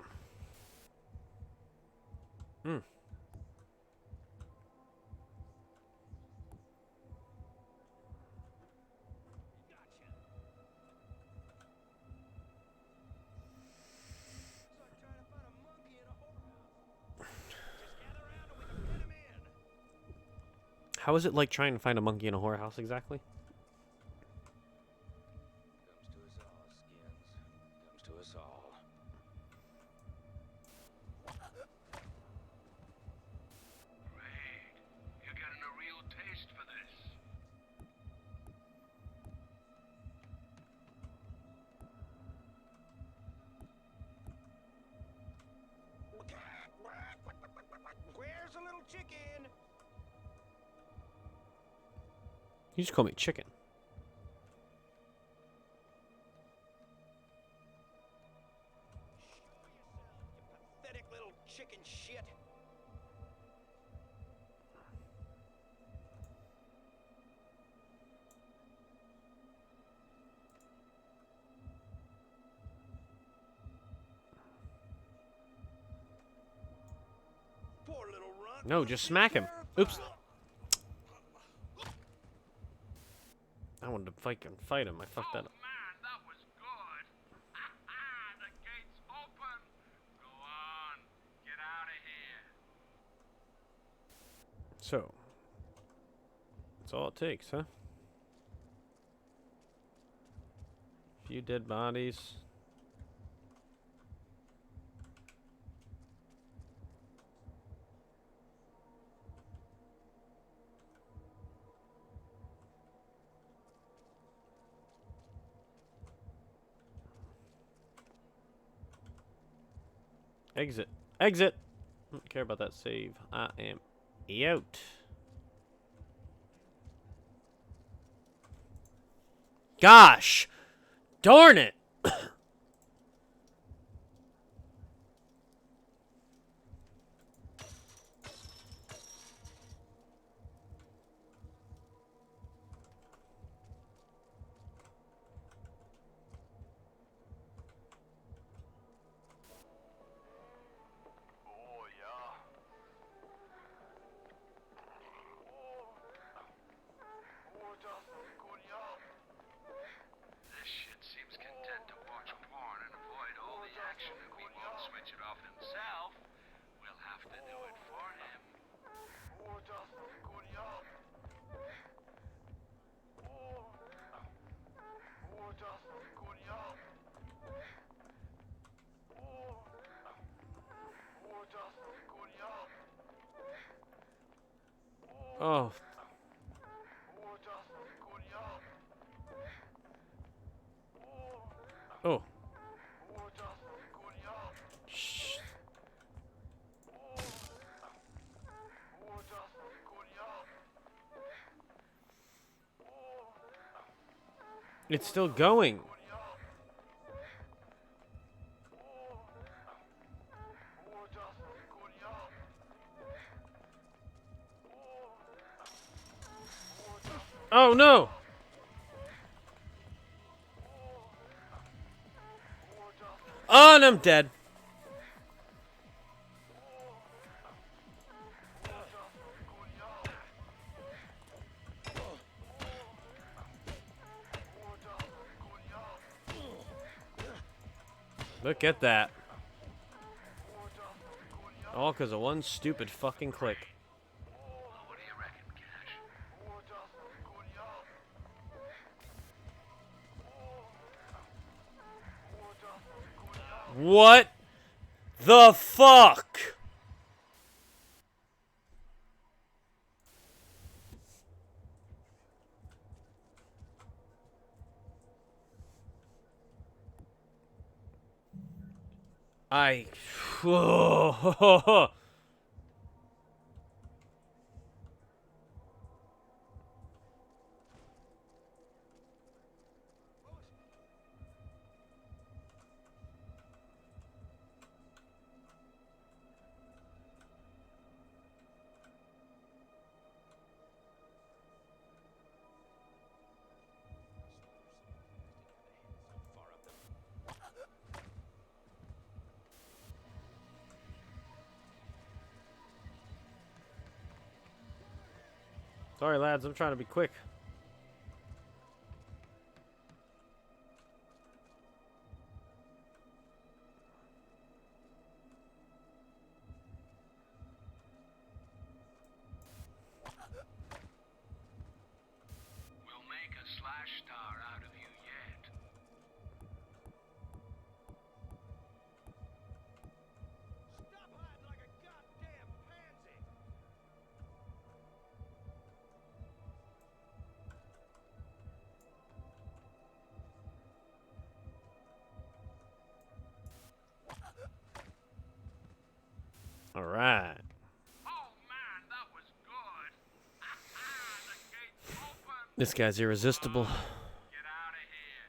Hmm. How is it like trying to find a monkey in a whorehouse exactly? Comes to us all, Skins. Comes to us all. Great. You're getting a real taste for this. Where's the little chicken? You just call me chicken. Pathetic little chicken shit. Poor little runt. No, just smack him. Oops. I wanted to fight him. I fucked that up. Man, that was good. The gate's open. Go on. Get out of here. So. That's all it takes, huh? Few dead bodies. Exit. Exit! I don't care about that save. I am out. Gosh! Darn it! Oh, yeah. This shit seems content to watch porn and avoid all the action. If he won't switch it off himself, we'll have to do it for him. Oh. Oh. Shh. It's still going. Oh no! I'm dead. Look at that. All because of one stupid fucking click. Well, what do you reckon, Cash? What the fuck? I... Sorry, lads. I'm trying to be quick. We'll make a slash star out of you yet. Stop hiding like a goddamn pansy! All right. Oh man, that was good! The gate's open! This guy's irresistible. Get out of here!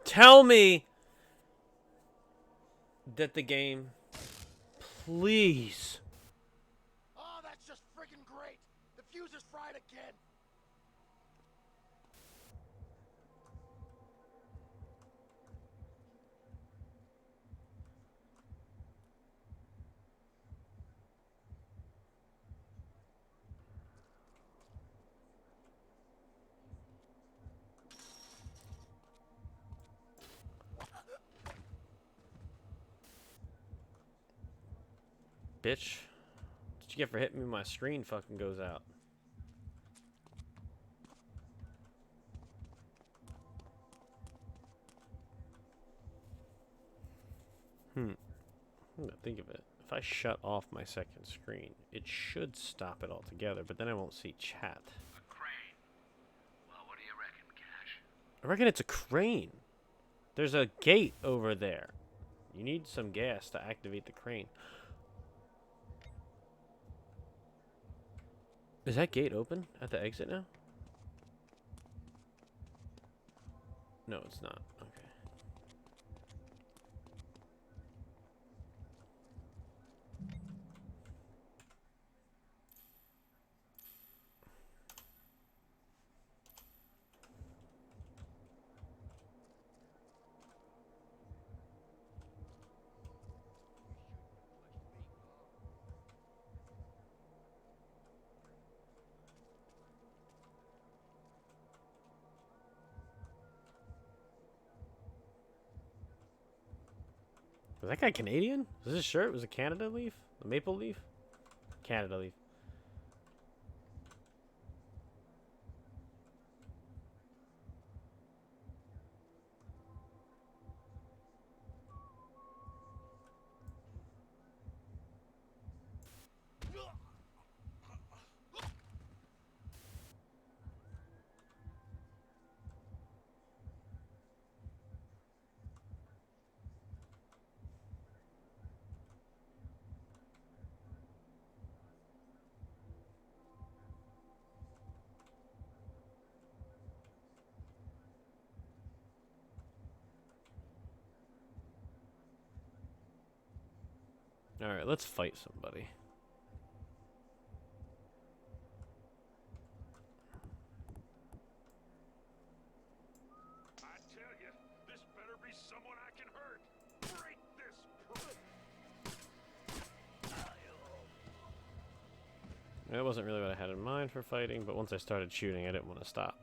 Tell me that the game... Please. Oh, that's just friggin' great! The fuse is fried again! Bitch. What you get for hitting me? My screen fucking goes out. I'm gonna think of it. If I shut off my second screen, it should stop it altogether, but then I won't see chat. A crane. Well, what do you reckon, Cash? I reckon it's a crane. There's a gate over there. You need some gas to activate the crane. Is that gate open at the exit now? No, it's not. Okay. Was that guy Canadian? Was his shirt? Was it Canada leaf? The maple leaf? Canada leaf. Alright, let's fight somebody. I tell you, this better be someone I can hurt. Break this It wasn't really what I had in mind for fighting, but once I started shooting, I didn't want to stop.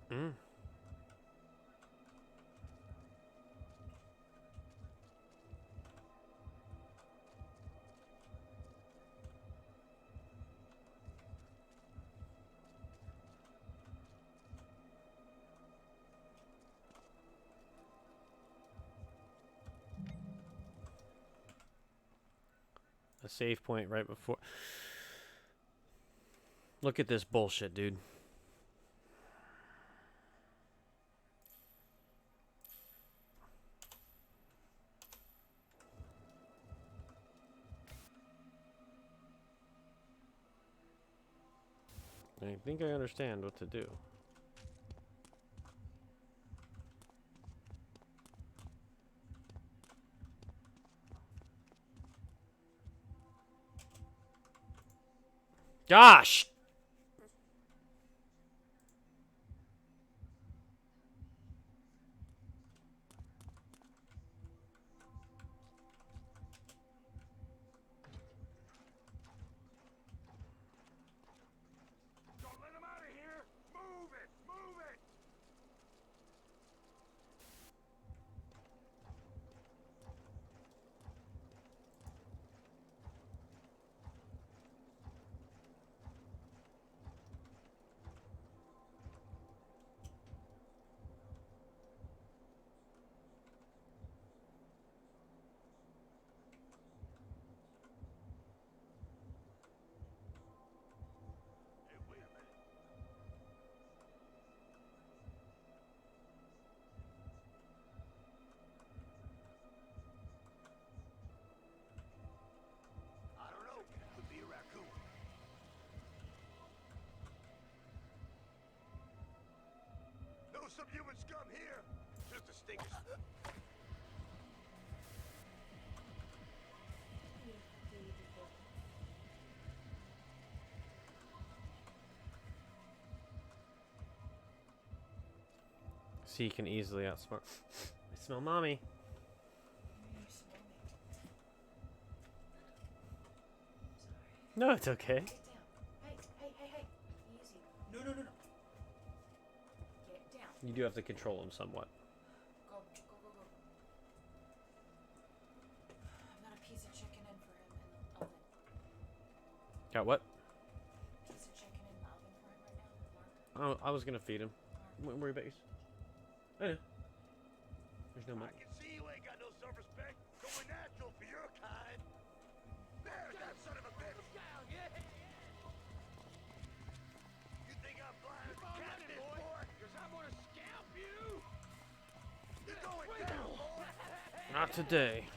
Mm. A save point right before. Look at this bullshit, dude. I think I understand what to do. Gosh! Don't let him out of here! Move it! Move it! Hey, wait a minute. I don't know. Could be a raccoon. No subhuman scum here! Just a stinker. See, you can easily outsmart. I smell mommy. No, it's okay. Get down. Hey. Easy. No. Get down. You do have to control him somewhat. Go. I've got a piece of chicken in for him in the oven. Got what? Piece of chicken in the oven for him right now. Mark. Oh, I was gonna feed him. Don't worry about yours. I know. There's no I money. can see you ain't got no self-respect. Going natural for your kind. There's that son of a bitch! Down, yeah. You think I'm blind as Keep a on catfish, running, boy? boy, because I'm gonna scalp you. You're going down, boy! Not today.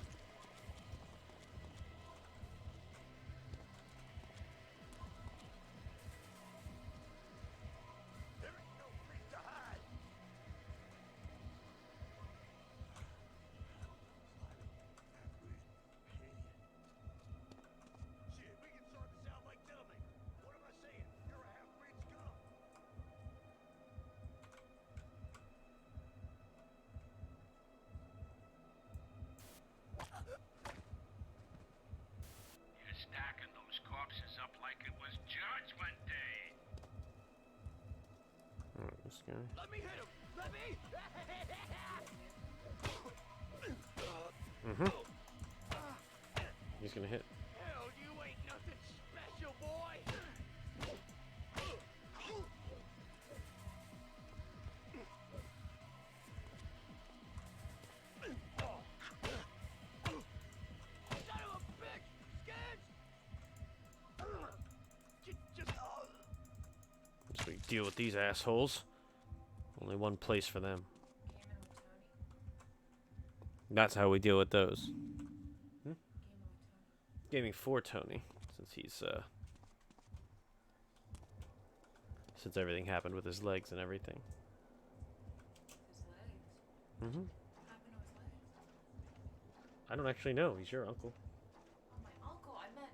There ain't no place to hide. Shit, we can sort this out like gentlemen. What am I saying? You're a half-breed scum. You're stacking those corpses up like it was Judgment Day. Alright, this guy. Let me hit him. Let me. He's gonna hit. Hell, you ain't nothing special, boy. Son of a bitch! Skins! Just So we deal with these assholes. Only one place for them. Came in with Tony. That's how we deal with those. Game over, Tony. Gaming for Tony, since he's since everything happened with his legs and everything. His legs. Mm-hmm. What happened to his legs? I don't actually know. He's your uncle. Oh, my uncle. I meant.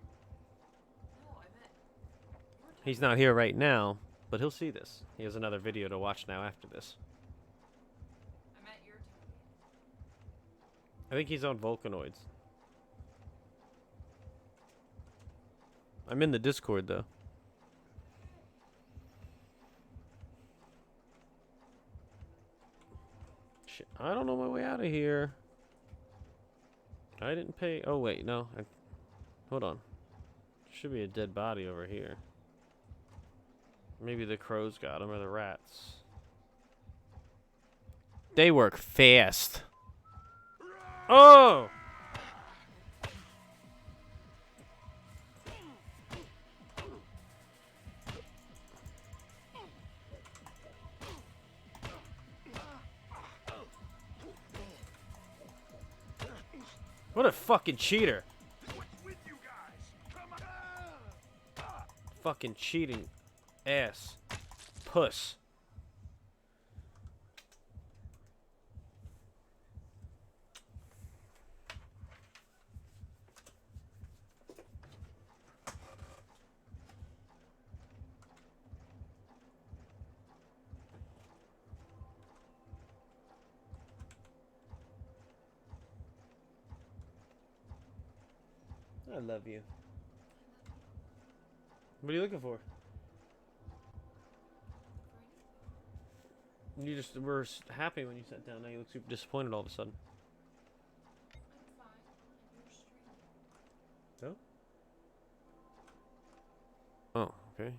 No, I meant. Your He's Tony. not here right now, but he'll see this. He has another video to watch now after this. I meant your Tony. I think he's on Vulcanoids. I'm in the Discord though. Shit, I don't know my way out of here. I didn't pay. Oh wait, no. Hold on. Should be a dead body over here. Maybe the crows got him or the rats. They work fast. Oh! What a fucking cheater. Fucking cheating ass. Puss. I love you. What are you looking for? You just were happy when you sat down. Now you look super disappointed all of a sudden. I'm fine. You're streaming. Oh, okay.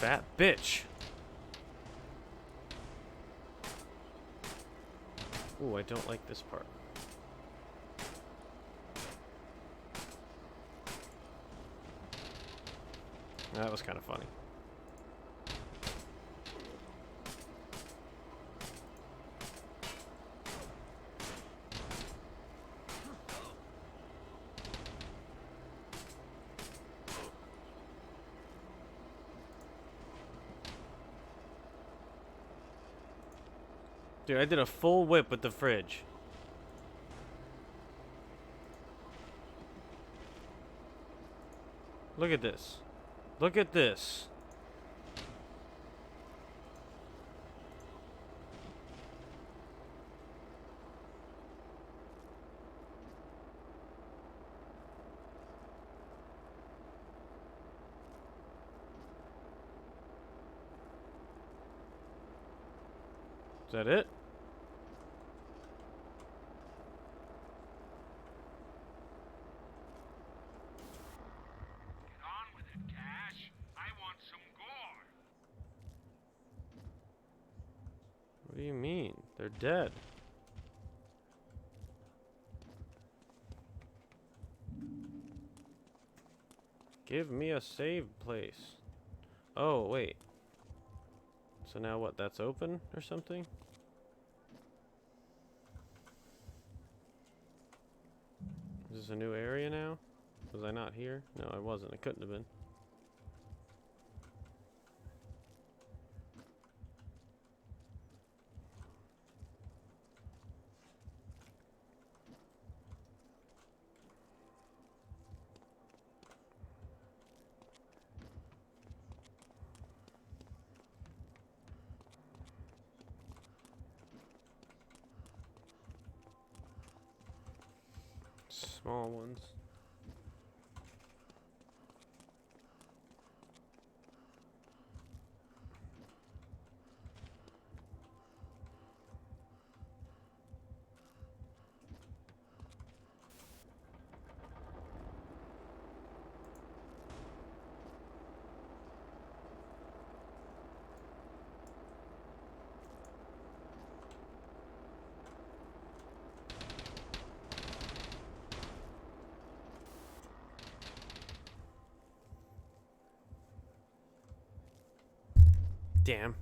Fat bitch. Ooh, I don't like this part. That was kind of funny. Dude, I did a full whip with the fridge. Look at this. Look at this. Is that it? Get on with it, Cash. I want some gore. What do you mean? They're dead. Give me a save place. Oh, wait. So now what? That's open or something? Is this a new area now? Was I not here? No, I wasn't. I couldn't have been. Small ones. Damn.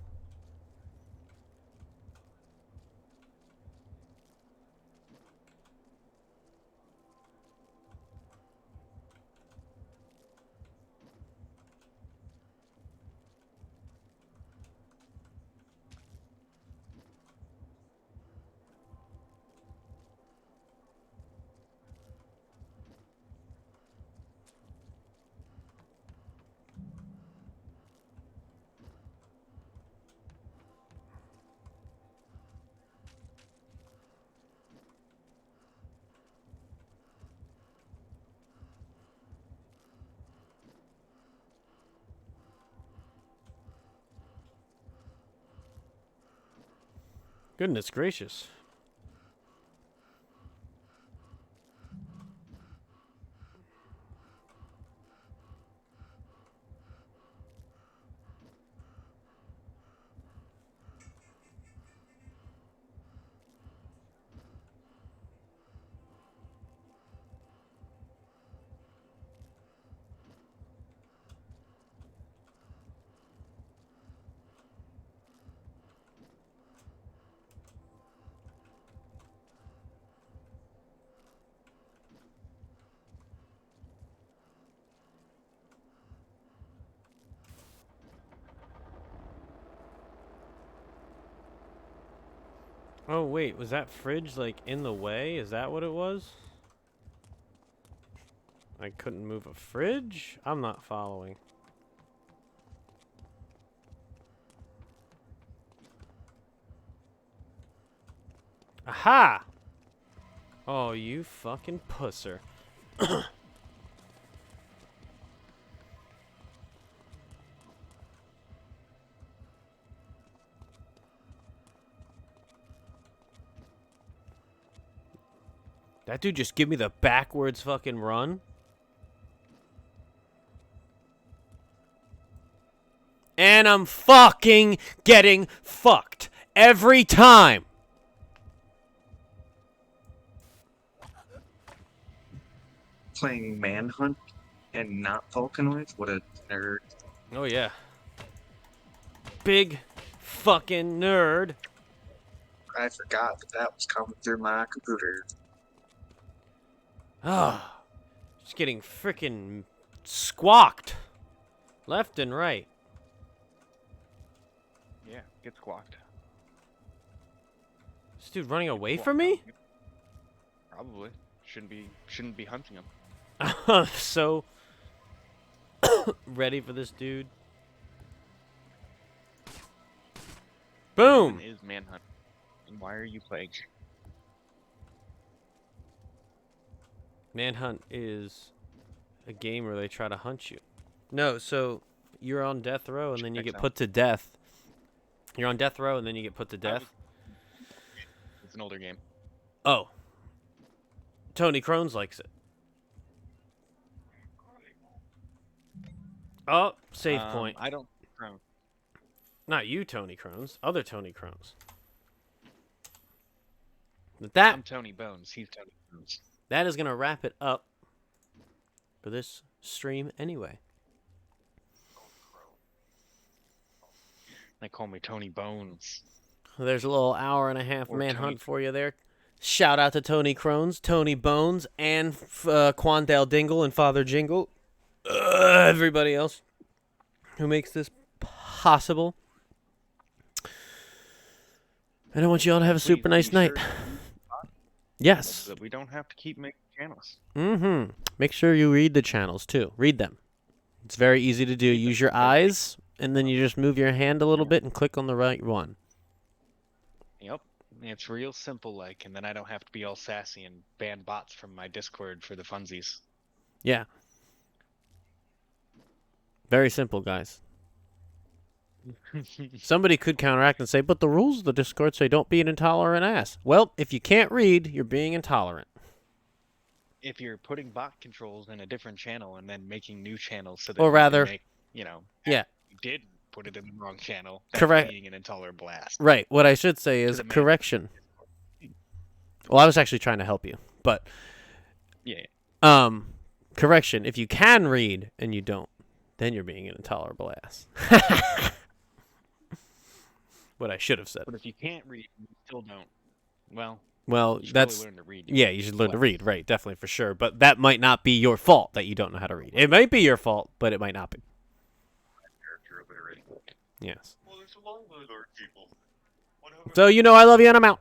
Goodness gracious. Oh, wait, was that fridge, like, in the way? Is that what it was? I couldn't move a fridge? I'm not following. Aha! Oh, you fucking pusser. That dude just give me the backwards fucking run. And I'm fucking getting fucked. Every time. Playing Manhunt and not Vulcanoid? What a nerd. Oh, yeah. Big fucking nerd. I forgot that was coming through my computer. Ah. Just getting freaking squawked. Left and right. Yeah, get squawked. This dude running away Squawked from on me? you. Probably. Shouldn't be hunting him. I'm so ready for this dude. Boom! Even is Manhunt. And why are you playing? Manhunt is a game where they try to hunt you. No, so you're on death row and then you Checks get out. put to death. You're on death row and then you get put to death. It's an older game. Oh. Tony Crones likes it. Oh, save point. I don't. Crown. Not you, Tony Crones. Other Tony Crones. But that I'm Tony Bones. He's Tony Bones. that is gonna wrap it up for this stream anyway. They call me Tony Bones. There's a little hour and a half Or manhunt Tony- for you there. Shout out to Tony Crones, Tony Bones, and Quandale Dingle and Father Jingle. Everybody else who makes this possible. And I want you all to have a super Please nice be night. sure Yes. so that we don't have to keep making channels. Mm-hmm. Make sure you read the channels, too. Read them. It's very easy to do. Use your eyes, and then you just move your hand a little bit and click on the right one. Yep. It's real simple, like, and then I don't have to be all sassy and ban bots from my Discord for the funsies. Yeah. Very simple, guys. Somebody could counteract and say, but the rules of the Discord say don't be an intolerant ass. Well, if you can't read, you're being intolerant. If you're putting bot controls in a different channel and then making new channels so that Or you can rather- make, you know, Yeah. you did put it in the wrong channel, that's Correct. being an intolerant ass. Right. What I should say is the man- correction. Well, I was actually trying to help you, but Yeah. correction. If you can read and you don't, then you're being an intolerable ass. What I should have said. But if you can't read and you still don't, well, Well, you should that's probably learn to read. yeah, you should learn to read, right? Definitely for sure. But that might not be your fault that you don't know how to read. It might be your fault, but it might not be. Character illiterate. Yes. Well, there's a lot of other people. So you know I love you and I'm out.